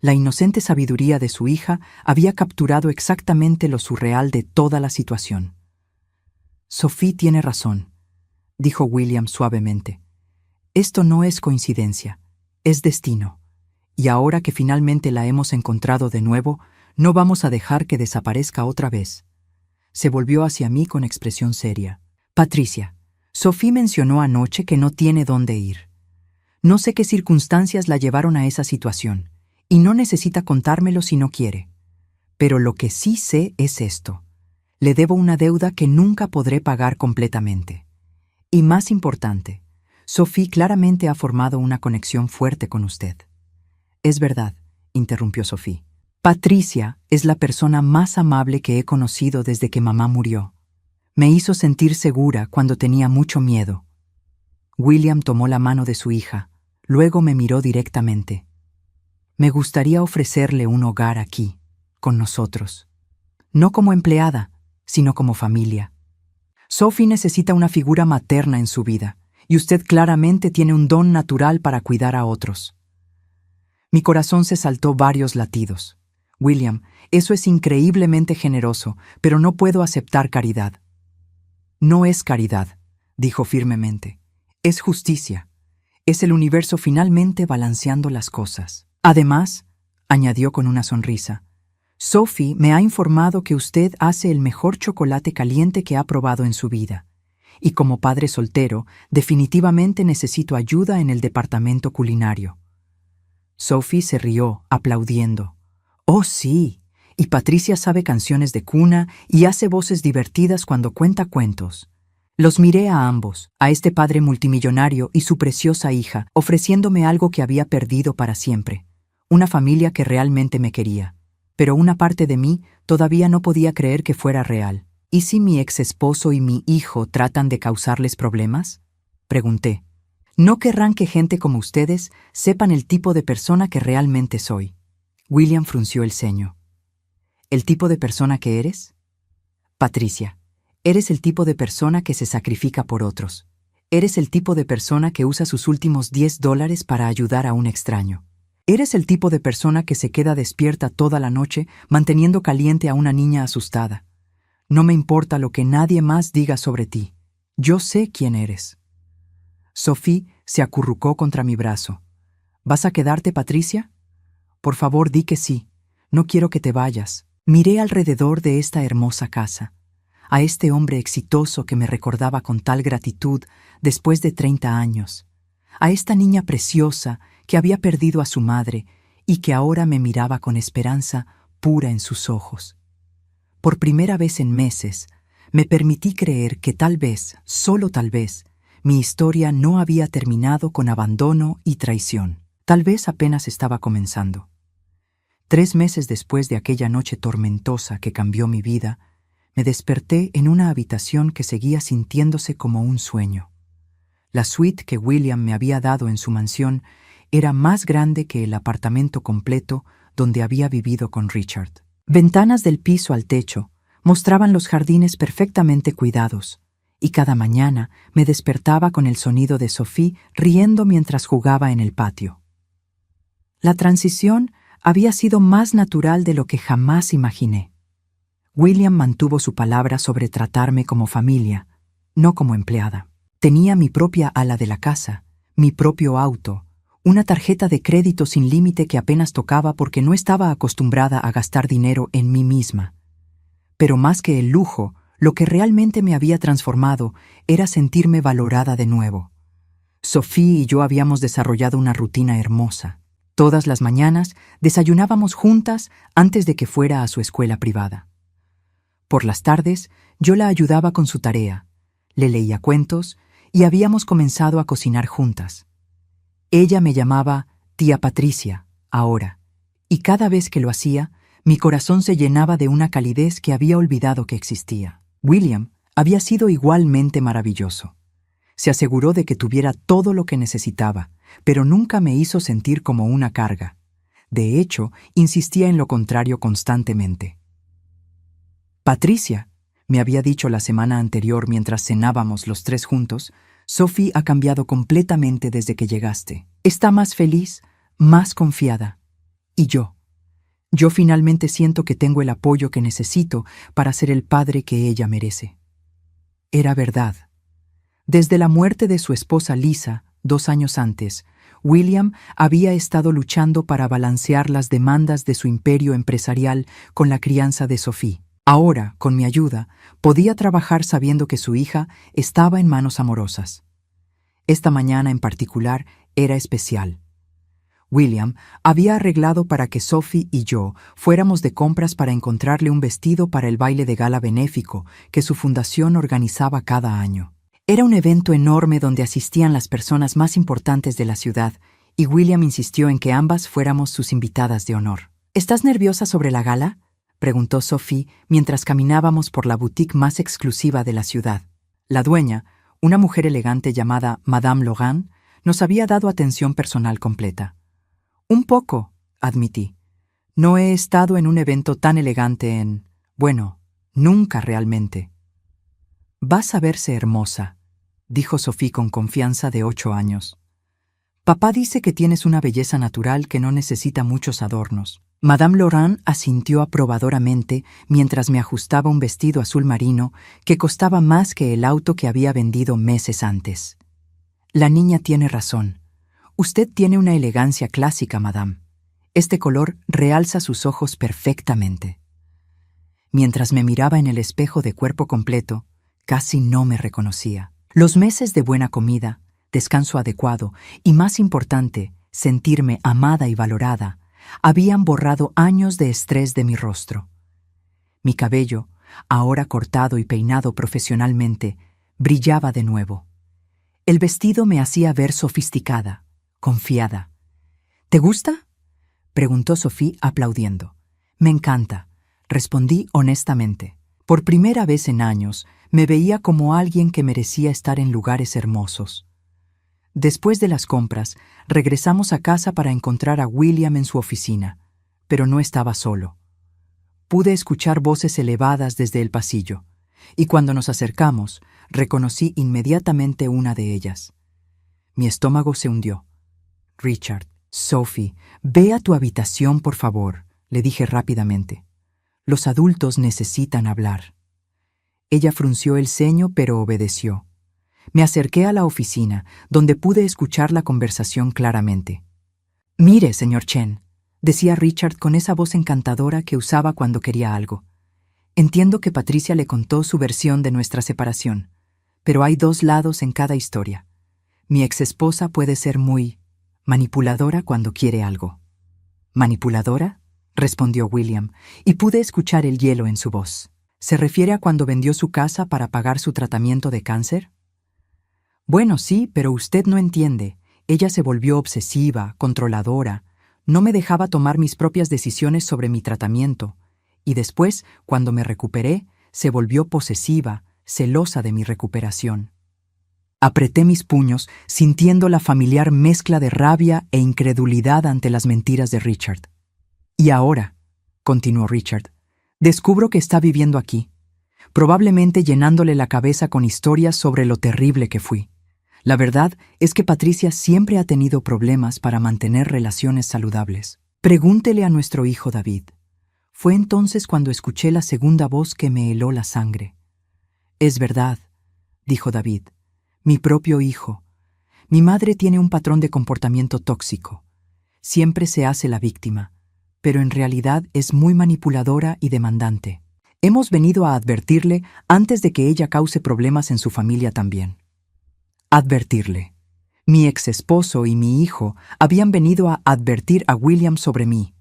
La inocente sabiduría de su hija había capturado exactamente lo surreal de toda la situación. Sophie tiene razón, dijo William suavemente. Esto no es coincidencia, es destino. Y ahora que finalmente la hemos encontrado de nuevo, no vamos a dejar que desaparezca otra vez. Se volvió hacia mí con expresión seria. Patricia, Sophie mencionó anoche que no tiene dónde ir. No sé qué circunstancias la llevaron a esa situación, y no necesita contármelo si no quiere. Pero lo que sí sé es esto. Le debo una deuda que nunca podré pagar completamente. Y más importante, Sophie claramente ha formado una conexión fuerte con usted. Es verdad, interrumpió Sophie. Patricia es la persona más amable que he conocido desde que mamá murió. Me hizo sentir segura cuando tenía mucho miedo. William tomó la mano de su hija, luego me miró directamente. Me gustaría ofrecerle un hogar aquí, con nosotros. No como empleada, sino como familia. Sophie necesita una figura materna en su vida, y usted claramente tiene un don natural para cuidar a otros. Mi corazón se saltó varios latidos. William, eso es increíblemente generoso, pero no puedo aceptar caridad. No es caridad, dijo firmemente. Es justicia. Es el universo finalmente balanceando las cosas. Además, añadió con una sonrisa, Sophie me ha informado que usted hace el mejor chocolate caliente que ha probado en su vida. Y como padre soltero, definitivamente necesito ayuda en el departamento culinario. Sophie se rió, aplaudiendo. Oh, sí, y Patricia sabe canciones de cuna y hace voces divertidas cuando cuenta cuentos. Los miré a ambos, a este padre multimillonario y su preciosa hija, ofreciéndome algo que había perdido para siempre, una familia que realmente me quería. Pero una parte de mí todavía no podía creer que fuera real. ¿Y si mi ex esposo y mi hijo tratan de causarles problemas? Pregunté. No querrán que gente como ustedes sepan el tipo de persona que realmente soy. William frunció el ceño. ¿El tipo de persona que eres? Patricia, eres el tipo de persona que se sacrifica por otros. Eres el tipo de persona que usa sus últimos $10 para ayudar a un extraño. Eres el tipo de persona que se queda despierta toda la noche manteniendo caliente a una niña asustada. No me importa lo que nadie más diga sobre ti. Yo sé quién eres. Sophie se acurrucó contra mi brazo. ¿Vas a quedarte, Patricia? Por favor, di que sí. No quiero que te vayas. Miré alrededor de esta hermosa casa, a este hombre exitoso que me recordaba con tal gratitud después de 30 años, a esta niña preciosa que había perdido a su madre y que ahora me miraba con esperanza pura en sus ojos. Por primera vez en meses, me permití creer que tal vez, solo tal vez, mi historia no había terminado con abandono y traición. Tal vez apenas estaba comenzando. 3 meses después de aquella noche tormentosa que cambió mi vida, me desperté en una habitación que seguía sintiéndose como un sueño. La suite que William me había dado en su mansión era más grande que el apartamento completo donde había vivido con Richard. Ventanas del piso al techo mostraban los jardines perfectamente cuidados, y cada mañana me despertaba con el sonido de Sophie riendo mientras jugaba en el patio. La transición había sido más natural de lo que jamás imaginé. William mantuvo su palabra sobre tratarme como familia, no como empleada. Tenía mi propia ala de la casa, mi propio auto, una tarjeta de crédito sin límite que apenas tocaba porque no estaba acostumbrada a gastar dinero en mí misma. Pero más que el lujo, lo que realmente me había transformado era sentirme valorada de nuevo. Sophie y yo habíamos desarrollado una rutina hermosa. Todas las mañanas desayunábamos juntas antes de que fuera a su escuela privada. Por las tardes, yo la ayudaba con su tarea, le leía cuentos y habíamos comenzado a cocinar juntas. Ella me llamaba tía Patricia, ahora, y cada vez que lo hacía, mi corazón se llenaba de una calidez que había olvidado que existía. William había sido igualmente maravilloso. Se aseguró de que tuviera todo lo que necesitaba, pero nunca me hizo sentir como una carga. De hecho, insistía en lo contrario constantemente. Patricia, me había dicho la semana anterior mientras cenábamos los tres juntos, Sophie ha cambiado completamente desde que llegaste. Está más feliz, más confiada. Y yo finalmente siento que tengo el apoyo que necesito para ser el padre que ella merece. Era verdad. Desde la muerte de su esposa Lisa, 2 años antes, William había estado luchando para balancear las demandas de su imperio empresarial con la crianza de Sophie. Ahora, con mi ayuda, podía trabajar sabiendo que su hija estaba en manos amorosas. Esta mañana en particular era especial. William había arreglado para que Sophie y yo fuéramos de compras para encontrarle un vestido para el baile de gala benéfico que su fundación organizaba cada año. Era un evento enorme donde asistían las personas más importantes de la ciudad, y William insistió en que ambas fuéramos sus invitadas de honor. ¿Estás nerviosa sobre la gala?, preguntó Sophie mientras caminábamos por la boutique más exclusiva de la ciudad. La dueña, una mujer elegante llamada Madame Logan, nos había dado atención personal completa. Un poco, admití. No he estado en un evento tan elegante nunca realmente. Vas a verse hermosa, dijo Sophie con confianza de 8 años. Papá dice que tienes una belleza natural que no necesita muchos adornos. Madame Laurent asintió aprobadoramente mientras me ajustaba un vestido azul marino que costaba más que el auto que había vendido meses antes. La niña tiene razón. Usted tiene una elegancia clásica, madame. Este color realza sus ojos perfectamente. Mientras me miraba en el espejo de cuerpo completo, casi no me reconocía. Los meses de buena comida, descanso adecuado y, más importante, sentirme amada y valorada, habían borrado años de estrés de mi rostro. Mi cabello, ahora cortado y peinado profesionalmente, brillaba de nuevo. El vestido me hacía ver sofisticada, confiada. ¿Te gusta?, preguntó Sophie aplaudiendo. Me encanta, respondí honestamente. Por primera vez en años, me veía como alguien que merecía estar en lugares hermosos. Después de las compras, regresamos a casa para encontrar a William en su oficina, pero no estaba solo. Pude escuchar voces elevadas desde el pasillo, y cuando nos acercamos, reconocí inmediatamente una de ellas. Mi estómago se hundió. Richard, Sophie, ve a tu habitación, por favor, le dije rápidamente. Los adultos necesitan hablar. Ella frunció el ceño, pero obedeció. Me acerqué a la oficina, donde pude escuchar la conversación claramente. «Mire, señor Chen», decía Richard con esa voz encantadora que usaba cuando quería algo. «Entiendo que Patricia le contó su versión de nuestra separación, pero hay 2 lados en cada historia. Mi exesposa puede ser muy manipuladora cuando quiere algo». «¿Manipuladora?», respondió William, y pude escuchar el hielo en su voz. ¿Se refiere a cuando vendió su casa para pagar su tratamiento de cáncer? Bueno, sí, pero usted no entiende. Ella se volvió obsesiva, controladora. No me dejaba tomar mis propias decisiones sobre mi tratamiento. Y después, cuando me recuperé, se volvió posesiva, celosa de mi recuperación. Apreté mis puños, sintiendo la familiar mezcla de rabia e incredulidad ante las mentiras de Richard. Y ahora, continuó Richard, descubro que está viviendo aquí, probablemente llenándole la cabeza con historias sobre lo terrible que fui. La verdad es que Patricia siempre ha tenido problemas para mantener relaciones saludables. Pregúntele a nuestro hijo David. Fue entonces cuando escuché la segunda voz que me heló la sangre. Es verdad, dijo David, mi propio hijo. Mi madre tiene un patrón de comportamiento tóxico. Siempre se hace la víctima, pero en realidad es muy manipuladora y demandante. Hemos venido a advertirle antes de que ella cause problemas en su familia también. Advertirle. Mi exesposo y mi hijo habían venido a advertir a William sobre mí.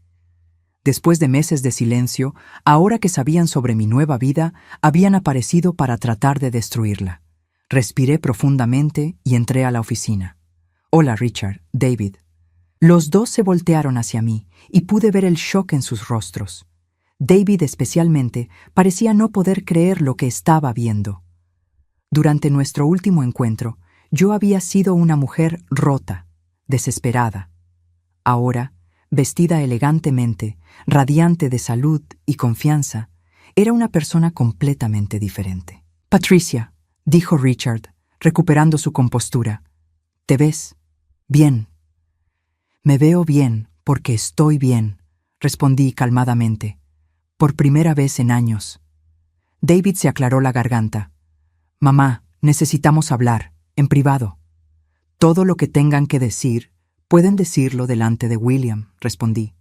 Después de meses de silencio, ahora que sabían sobre mi nueva vida, habían aparecido para tratar de destruirla. Respiré profundamente y entré a la oficina. Hola, Richard, David. Los dos se voltearon hacia mí y pude ver el shock en sus rostros. David especialmente parecía no poder creer lo que estaba viendo. Durante nuestro último encuentro, yo había sido una mujer rota, desesperada. Ahora, vestida elegantemente, radiante de salud y confianza, era una persona completamente diferente. «Patricia», dijo Richard, recuperando su compostura, «¿te ves? Bien». «Me veo bien porque estoy bien», respondí calmadamente. «Por primera vez en años». David se aclaró la garganta. «Mamá, necesitamos hablar, en privado». «Todo lo que tengan que decir, pueden decirlo delante de William», respondí.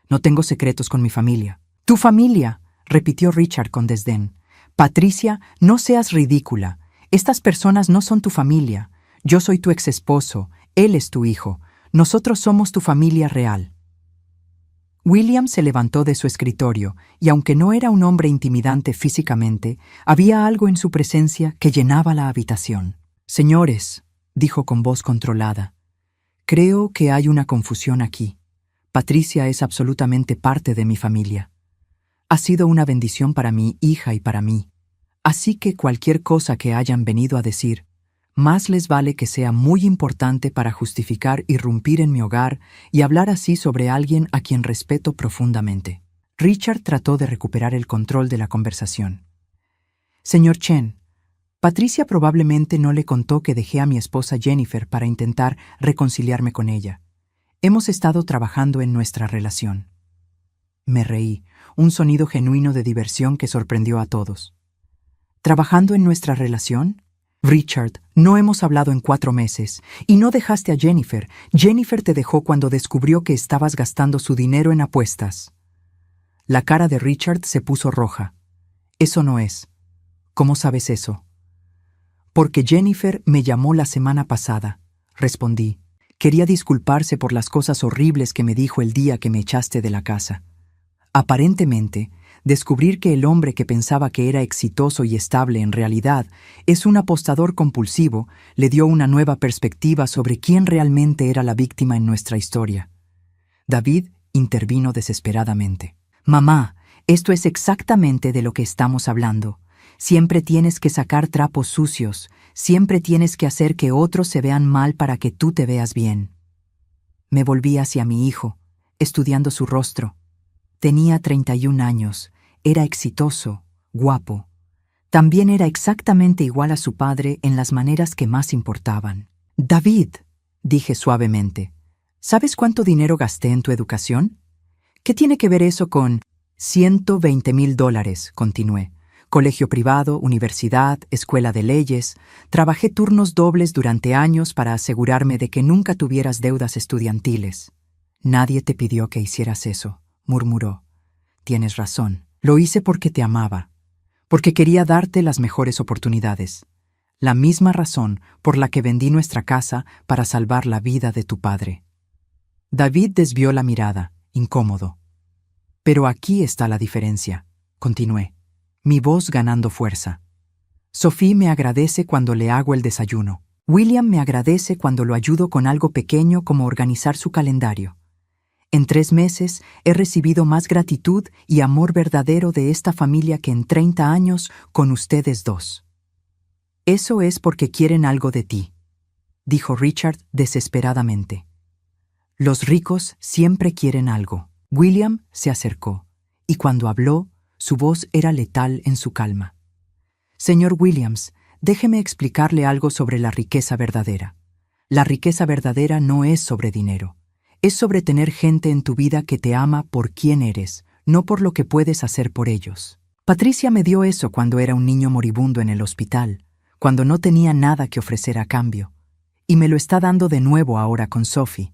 «No tengo secretos con mi familia». «¿Tu familia?», repitió Richard con desdén. «Patricia, no seas ridícula. Estas personas no son tu familia. Yo soy tu exesposo, él es tu hijo. Nosotros somos tu familia real». William se levantó de su escritorio, y aunque no era un hombre intimidante físicamente, había algo en su presencia que llenaba la habitación. «Señores», dijo con voz controlada, «creo que hay una confusión aquí. Patricia es absolutamente parte de mi familia. Ha sido una bendición para mi hija y para mí. Así que cualquier cosa que hayan venido a decir, más les vale que sea muy importante para justificar irrumpir en mi hogar y hablar así sobre alguien a quien respeto profundamente». Richard trató de recuperar el control de la conversación. «Señor Chen, Patricia probablemente no le contó que dejé a mi esposa Jennifer para intentar reconciliarme con ella. Hemos estado trabajando en nuestra relación». Me reí, un sonido genuino de diversión que sorprendió a todos. «¿Trabajando en nuestra relación? Richard, no hemos hablado en 4 meses, y no dejaste a Jennifer. Jennifer te dejó cuando descubrió que estabas gastando su dinero en apuestas». La cara de Richard se puso roja. «Eso no es». «¿Cómo sabes eso?» «Porque Jennifer me llamó la semana pasada», respondí. «Quería disculparse por las cosas horribles que me dijo el día que me echaste de la casa». Aparentemente, descubrir que el hombre que pensaba que era exitoso y estable en realidad es un apostador compulsivo le dio una nueva perspectiva sobre quién realmente era la víctima en nuestra historia. David intervino desesperadamente. «Mamá, esto es exactamente de lo que estamos hablando. Siempre tienes que sacar trapos sucios, siempre tienes que hacer que otros se vean mal para que tú te veas bien». Me volví hacia mi hijo, estudiando su rostro. Tenía 31 años, era exitoso, guapo. También era exactamente igual a su padre en las maneras que más importaban. «David», dije suavemente, ¿sabes cuánto dinero gasté en tu educación? ¿Qué tiene que ver eso con $120,000? Continué. Colegio privado, universidad, escuela de leyes. Trabajé turnos dobles durante años para asegurarme de que nunca tuvieras deudas estudiantiles. Nadie te pidió que hicieras eso, murmuró. Tienes razón. Lo hice porque te amaba, porque quería darte las mejores oportunidades. La misma razón por la que vendí nuestra casa para salvar la vida de tu padre. David desvió la mirada, incómodo. Pero aquí está la diferencia, continué, mi voz ganando fuerza. Sophie me agradece cuando le hago el desayuno. William me agradece cuando lo ayudo con algo pequeño como organizar su calendario. En 3 meses he recibido más gratitud y amor verdadero de esta familia que en 30 años con ustedes dos. Eso es porque quieren algo de ti, dijo Richard desesperadamente. Los ricos siempre quieren algo. William se acercó, y cuando habló, su voz era letal en su calma. Señor Williams, déjeme explicarle algo sobre la riqueza verdadera. La riqueza verdadera no es sobre dinero. Es sobre tener gente en tu vida que te ama por quién eres, no por lo que puedes hacer por ellos. Patricia me dio eso cuando era un niño moribundo en el hospital, cuando no tenía nada que ofrecer a cambio, y me lo está dando de nuevo ahora con Sophie.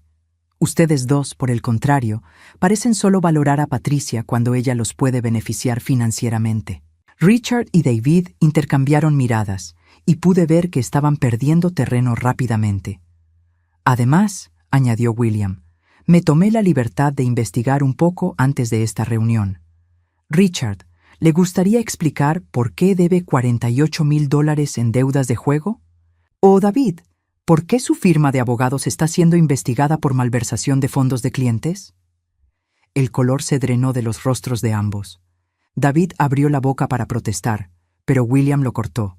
Ustedes dos, por el contrario, parecen solo valorar a Patricia cuando ella los puede beneficiar financieramente. Richard y David intercambiaron miradas, y pude ver que estaban perdiendo terreno rápidamente. Además, añadió William, me tomé la libertad de investigar un poco antes de esta reunión. Richard, ¿le gustaría explicar por qué debe $48,000 en deudas de juego? O David, ¿por qué su firma de abogados está siendo investigada por malversación de fondos de clientes? El color se drenó de los rostros de ambos. David abrió la boca para protestar, pero William lo cortó.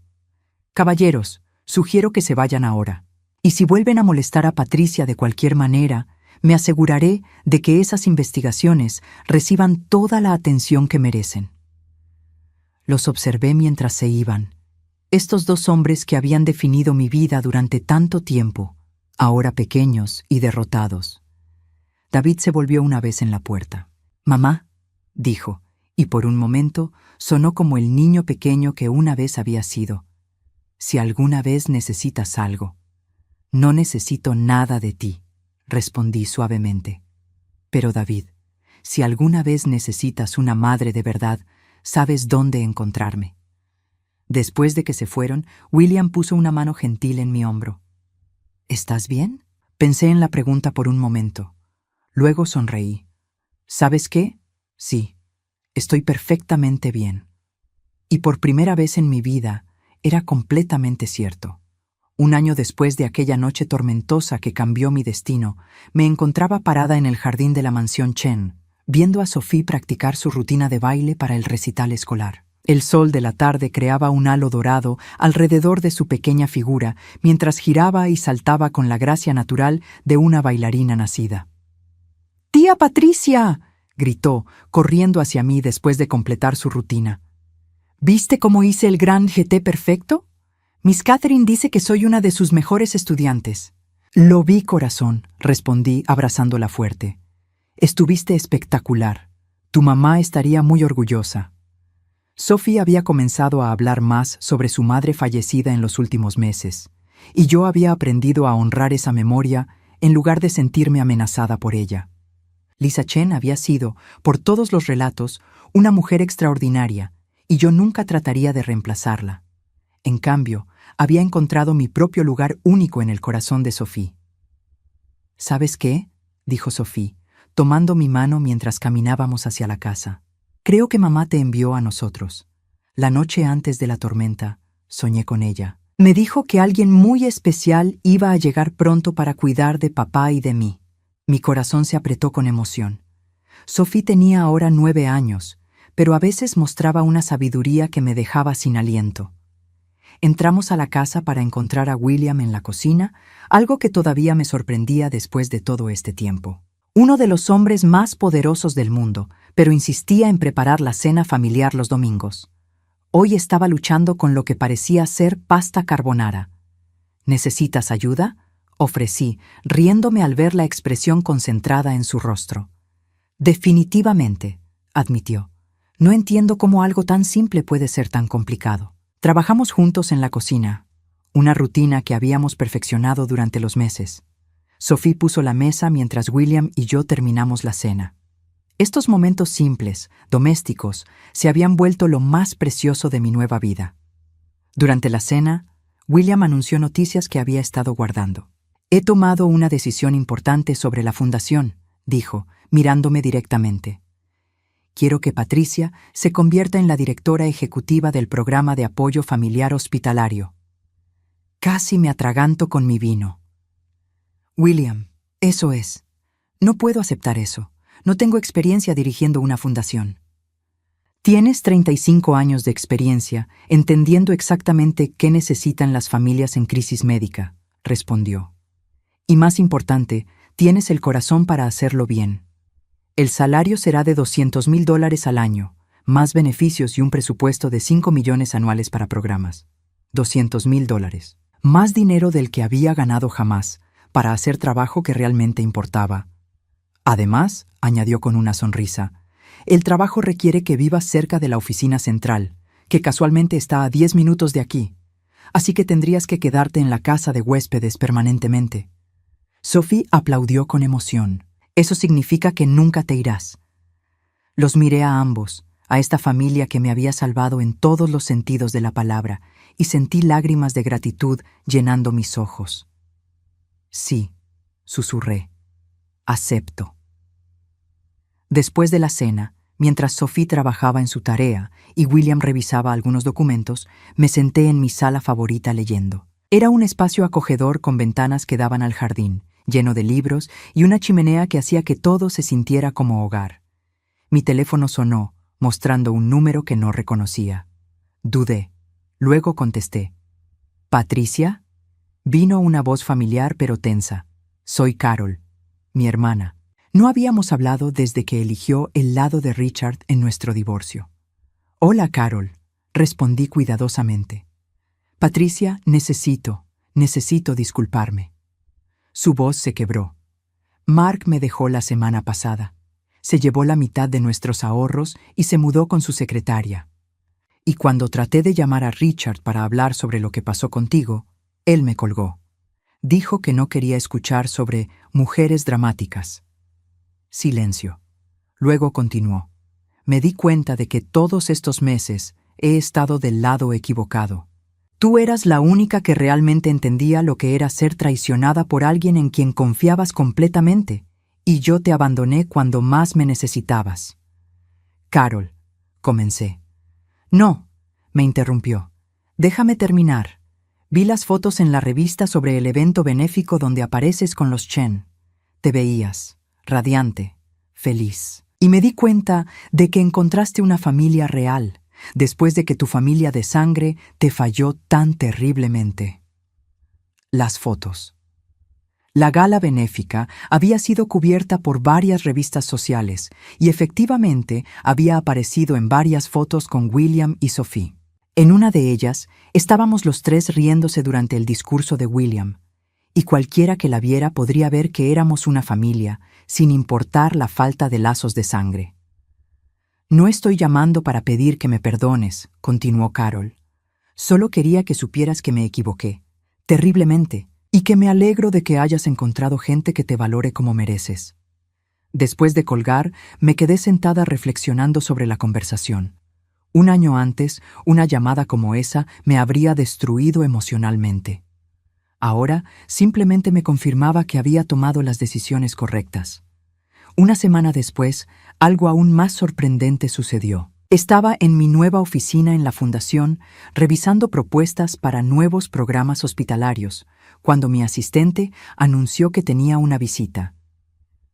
«Caballeros, sugiero que se vayan ahora. Y si vuelven a molestar a Patricia de cualquier manera, me aseguraré de que esas investigaciones reciban toda la atención que merecen». Los observé mientras se iban. Estos dos hombres que habían definido mi vida durante tanto tiempo, ahora pequeños y derrotados. David se volvió una vez en la puerta. «Mamá», dijo, y por un momento sonó como el niño pequeño que una vez había sido. «Si alguna vez necesitas algo». «No necesito nada de ti», respondí suavemente. «Pero David, si alguna vez necesitas una madre de verdad, sabes dónde encontrarme». Después de que se fueron, William puso una mano gentil en mi hombro. «¿Estás bien?». Pensé en la pregunta por un momento. Luego sonreí. «¿Sabes qué? Sí, estoy perfectamente bien». Y por primera vez en mi vida, era completamente cierto. Un año después de aquella noche tormentosa que cambió mi destino, me encontraba parada en el jardín de la mansión Chen, viendo a Sophie practicar su rutina de baile para el recital escolar. El sol de la tarde creaba un halo dorado alrededor de su pequeña figura mientras giraba y saltaba con la gracia natural de una bailarina nacida. «¡Tía Patricia!», gritó, corriendo hacia mí después de completar su rutina. «¿Viste cómo hice el gran GT perfecto? Miss Catherine dice que soy una de sus mejores estudiantes». «Lo vi, corazón», respondí, abrazándola fuerte. «Estuviste espectacular. Tu mamá estaría muy orgullosa». Sophie había comenzado a hablar más sobre su madre fallecida en los últimos meses, y yo había aprendido a honrar esa memoria en lugar de sentirme amenazada por ella. Lisa Chen había sido, por todos los relatos, una mujer extraordinaria, y yo nunca trataría de reemplazarla. En cambio, había encontrado mi propio lugar único en el corazón de Sophie. «¿Sabes qué?», dijo Sophie, tomando mi mano mientras caminábamos hacia la casa. «Creo que mamá te envió a nosotros. La noche antes de la tormenta, soñé con ella. Me dijo que alguien muy especial iba a llegar pronto para cuidar de papá y de mí». Mi corazón se apretó con emoción. Sophie tenía ahora 9 años, pero a veces mostraba una sabiduría que me dejaba sin aliento. Entramos a la casa para encontrar a William en la cocina, algo que todavía me sorprendía después de todo este tiempo. Uno de los hombres más poderosos del mundo, pero insistía en preparar la cena familiar los domingos. Hoy estaba luchando con lo que parecía ser pasta carbonara. «¿Necesitas ayuda?», ofrecí, riéndome al ver la expresión concentrada en su rostro. «Definitivamente», admitió. «No entiendo cómo algo tan simple puede ser tan complicado». Trabajamos juntos en la cocina, una rutina que habíamos perfeccionado durante los meses. Sophie puso la mesa mientras William y yo terminamos la cena. Estos momentos simples, domésticos, se habían vuelto lo más precioso de mi nueva vida. Durante la cena, William anunció noticias que había estado guardando. «He tomado una decisión importante sobre la fundación», dijo, mirándome directamente. «Quiero que Patricia se convierta en la directora ejecutiva del programa de apoyo familiar hospitalario». Casi me atraganto con mi vino. «William, eso es. No puedo aceptar eso. No tengo experiencia dirigiendo una fundación». «Tienes 35 años de experiencia, entendiendo exactamente qué necesitan las familias en crisis médica», respondió. «Y más importante, tienes el corazón para hacerlo bien. El salario será de $200,000 al año, más beneficios y un presupuesto de 5 millones anuales para programas. $200,000. Más dinero del que había ganado jamás, para hacer trabajo que realmente importaba. Además», añadió con una sonrisa, «el trabajo requiere que vivas cerca de la oficina central, que casualmente está a 10 minutos de aquí, así que tendrías que quedarte en la casa de huéspedes permanentemente». Sophie aplaudió con emoción. «Eso significa que nunca te irás». Los miré a ambos, a esta familia que me había salvado en todos los sentidos de la palabra, y sentí lágrimas de gratitud llenando mis ojos. «Sí», susurré, «acepto». Después de la cena, mientras Sophie trabajaba en su tarea y William revisaba algunos documentos, me senté en mi sala favorita leyendo. Era un espacio acogedor con ventanas que daban al jardín, lleno de libros y una chimenea que hacía que todo se sintiera como hogar. Mi teléfono sonó, mostrando un número que no reconocía. Dudé. Luego contesté. ¿Patricia? Vino una voz familiar pero tensa. Soy Carol, mi hermana. No habíamos hablado desde que eligió el lado de Richard en nuestro divorcio. Hola, Carol, respondí cuidadosamente. Patricia, necesito disculparme. Su voz se quebró. Mark me dejó la semana pasada. Se llevó la mitad de nuestros ahorros y se mudó con su secretaria. Y cuando traté de llamar a Richard para hablar sobre lo que pasó contigo, él me colgó. Dijo que no quería escuchar sobre mujeres dramáticas. Silencio. Luego continuó. Me di cuenta de que todos estos meses he estado del lado equivocado. Tú eras la única que realmente entendía lo que era ser traicionada por alguien en quien confiabas completamente, y yo te abandoné cuando más me necesitabas. Carol, comencé. No, me interrumpió. Déjame terminar. Vi las fotos en la revista sobre el evento benéfico donde apareces con los Chen. Te veías, radiante, feliz. Y me di cuenta de que encontraste una familia real, después de que tu familia de sangre te falló tan terriblemente. Las fotos. La gala benéfica había sido cubierta por varias revistas sociales y efectivamente había aparecido en varias fotos con William y Sophie. En una de ellas estábamos los tres riéndose durante el discurso de William, y cualquiera que la viera podría ver que éramos una familia, sin importar la falta de lazos de sangre. No estoy llamando para pedir que me perdones, continuó Carol. Solo quería que supieras que me equivoqué, terriblemente, y que me alegro de que hayas encontrado gente que te valore como mereces. Después de colgar, me quedé sentada reflexionando sobre la conversación. Un año antes, una llamada como esa me habría destruido emocionalmente. Ahora, simplemente me confirmaba que había tomado las decisiones correctas. Una semana después, algo aún más sorprendente sucedió. Estaba en mi nueva oficina en la fundación, revisando propuestas para nuevos programas hospitalarios, cuando mi asistente anunció que tenía una visita.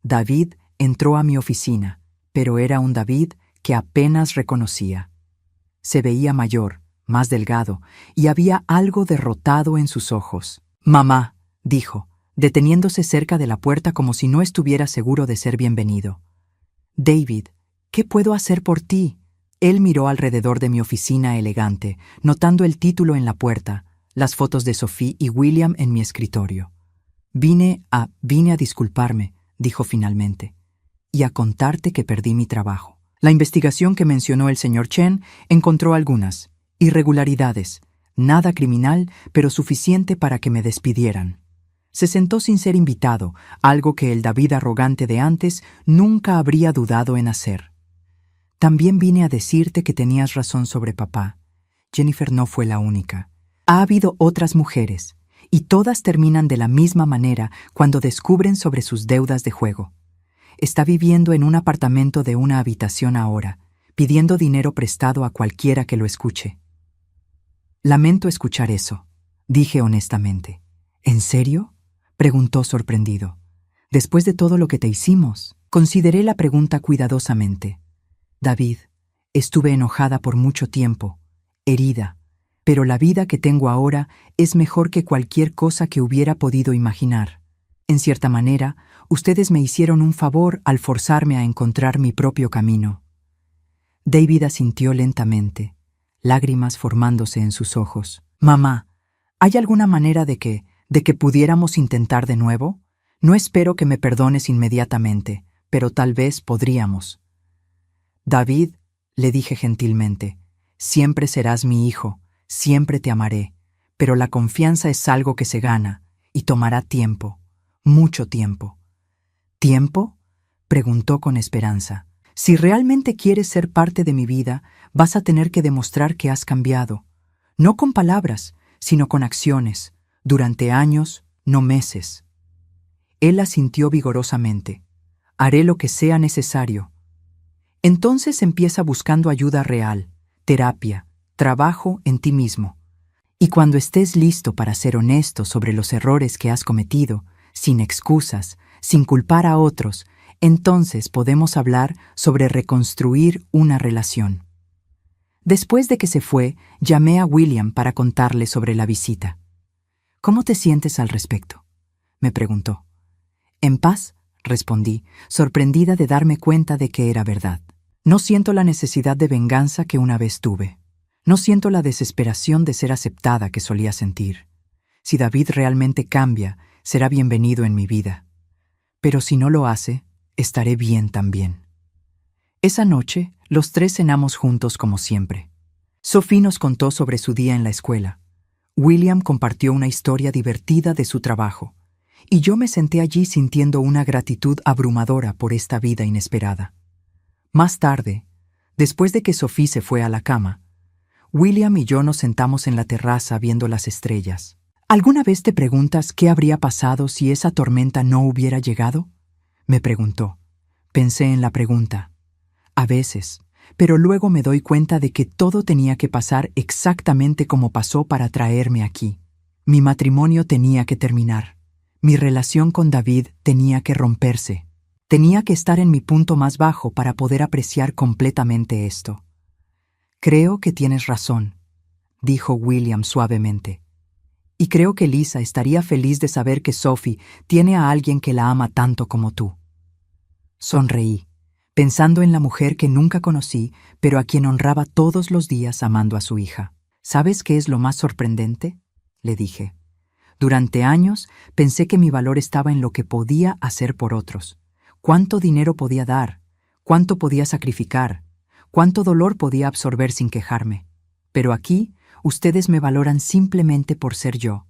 David entró a mi oficina, pero era un David que apenas reconocía. Se veía mayor, más delgado, y había algo derrotado en sus ojos. «Mamá», dijo, deteniéndose cerca de la puerta como si no estuviera seguro de ser bienvenido. «David, ¿qué puedo hacer por ti?» Él miró alrededor de mi oficina elegante, notando el título en la puerta, las fotos de Sophie y William en mi escritorio. Vine a disculparme», dijo finalmente, «y a contarte que perdí mi trabajo. La investigación que mencionó el señor Chen encontró algunas irregularidades, nada criminal, pero suficiente para que me despidieran». Se sentó sin ser invitado, algo que el David arrogante de antes nunca habría dudado en hacer. «También vine a decirte que tenías razón sobre papá. Jennifer no fue la única. Ha habido otras mujeres, y todas terminan de la misma manera cuando descubren sobre sus deudas de juego. Está viviendo en un apartamento de una habitación ahora, pidiendo dinero prestado a cualquiera que lo escuche». «Lamento escuchar eso», dije honestamente. «¿En serio?», preguntó sorprendido. «Después de todo lo que te hicimos». Consideré la pregunta cuidadosamente. «David, estuve enojada por mucho tiempo, herida, pero la vida que tengo ahora es mejor que cualquier cosa que hubiera podido imaginar. En cierta manera, ustedes me hicieron un favor al forzarme a encontrar mi propio camino». David asintió lentamente, lágrimas formándose en sus ojos. «Mamá, ¿hay alguna manera de que pudiéramos intentar de nuevo? No espero que me perdones inmediatamente, pero tal vez podríamos». «David», le dije gentilmente, «siempre serás mi hijo, siempre te amaré, pero la confianza es algo que se gana, y tomará tiempo, mucho tiempo». «¿Tiempo?», preguntó con esperanza. «Si realmente quieres ser parte de mi vida, vas a tener que demostrar que has cambiado, no con palabras, sino con acciones, durante años, no meses». Él asintió vigorosamente. «Haré lo que sea necesario». «Entonces empieza buscando ayuda real, terapia, trabajo en ti mismo. Y cuando estés listo para ser honesto sobre los errores que has cometido, sin excusas, sin culpar a otros, Entonces podemos hablar sobre reconstruir una relación. Después de que se fue, llamé a William para contarle sobre la visita. ¿Cómo te sientes al respecto?, me preguntó. En paz, respondí, sorprendida de darme cuenta de que era verdad. No siento la necesidad de venganza que una vez tuve. No siento la desesperación de ser aceptada que solía sentir. Si David realmente cambia, será bienvenido en mi vida. Pero si no lo hace, estaré bien también. Esa noche, los tres cenamos juntos como siempre. Sophie nos contó sobre su día en la escuela. William compartió una historia divertida de su trabajo, y yo me senté allí sintiendo una gratitud abrumadora por esta vida inesperada. Más tarde, después de que Sophie se fue a la cama, William y yo nos sentamos en la terraza viendo las estrellas. ¿Alguna vez te preguntas qué habría pasado si esa tormenta no hubiera llegado?, me preguntó. Pensé en la pregunta. A veces, pero luego me doy cuenta de que todo tenía que pasar exactamente como pasó para traerme aquí. Mi matrimonio tenía que terminar. Mi relación con David tenía que romperse. Tenía que estar en mi punto más bajo para poder apreciar completamente esto. Creo que tienes razón, dijo William suavemente. Y creo que Lisa estaría feliz de saber que Sophie tiene a alguien que la ama tanto como tú. Sonreí, pensando en la mujer que nunca conocí, pero a quien honraba todos los días amando a su hija. ¿Sabes qué es lo más sorprendente?, le dije. Durante años pensé que mi valor estaba en lo que podía hacer por otros. ¿Cuánto dinero podía dar? ¿Cuánto podía sacrificar? ¿Cuánto dolor podía absorber sin quejarme? Pero aquí, ustedes me valoran simplemente por ser yo.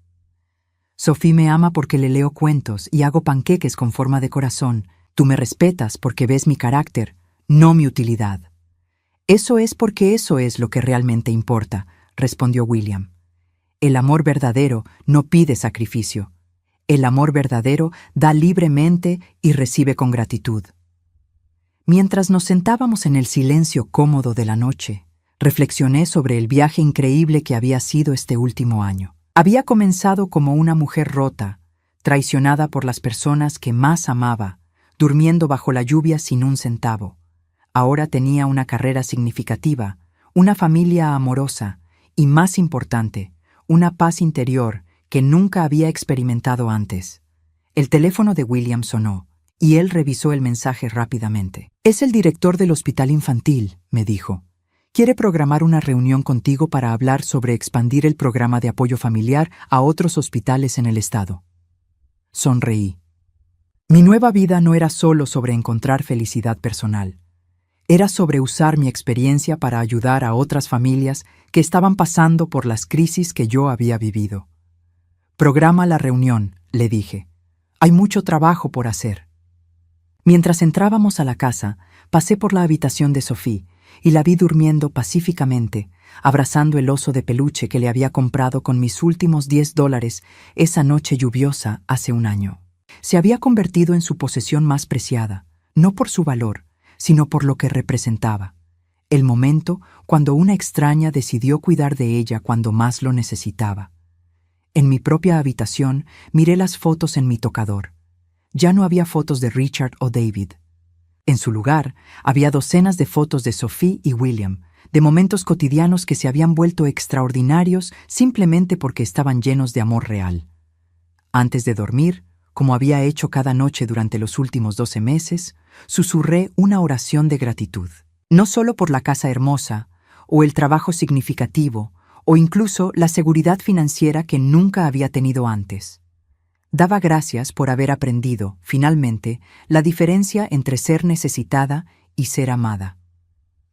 Sophie me ama porque le leo cuentos y hago panqueques con forma de corazón. Tú me respetas porque ves mi carácter, no mi utilidad. Eso es porque eso es lo que realmente importa, respondió William. El amor verdadero no pide sacrificio. El amor verdadero da libremente y recibe con gratitud. Mientras nos sentábamos en el silencio cómodo de la noche, reflexioné sobre el viaje increíble que había sido este último año. Había comenzado como una mujer rota, traicionada por las personas que más amaba, durmiendo bajo la lluvia sin un centavo. Ahora tenía una carrera significativa, una familia amorosa y, más importante, una paz interior que nunca había experimentado antes. El teléfono de William sonó, y él revisó el mensaje rápidamente. «Es el director del hospital infantil», me dijo. «Quiere programar una reunión contigo para hablar sobre expandir el programa de apoyo familiar a otros hospitales en el estado». Sonreí. Mi nueva vida no era solo sobre encontrar felicidad personal. Era sobre usar mi experiencia para ayudar a otras familias que estaban pasando por las crisis que yo había vivido. «Programa la reunión», le dije. «Hay mucho trabajo por hacer». Mientras entrábamos a la casa, pasé por la habitación de Sophie y la vi durmiendo pacíficamente, abrazando el oso de peluche que le había comprado con mis últimos $10 esa noche lluviosa hace un año. Se había convertido en su posesión más preciada, no por su valor, sino por lo que representaba. El momento cuando una extraña decidió cuidar de ella cuando más lo necesitaba. En mi propia habitación miré las fotos en mi tocador. Ya no había fotos de Richard o David. En su lugar, había docenas de fotos de Sophie y William, de momentos cotidianos que se habían vuelto extraordinarios simplemente porque estaban llenos de amor real. Antes de dormir, como había hecho cada noche durante los últimos 12 meses, susurré una oración de gratitud. No solo por la casa hermosa, o el trabajo significativo, o incluso la seguridad financiera que nunca había tenido antes. Daba gracias por haber aprendido, finalmente, la diferencia entre ser necesitada y ser amada.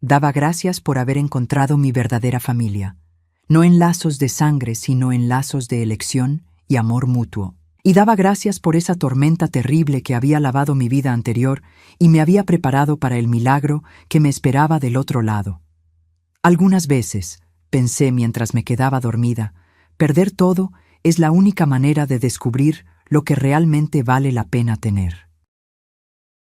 Daba gracias por haber encontrado mi verdadera familia, no en lazos de sangre, sino en lazos de elección y amor mutuo. Y daba gracias por esa tormenta terrible que había lavado mi vida anterior y me había preparado para el milagro que me esperaba del otro lado. Algunas veces, pensé mientras me quedaba dormida, perder todo es la única manera de descubrir lo que realmente vale la pena tener.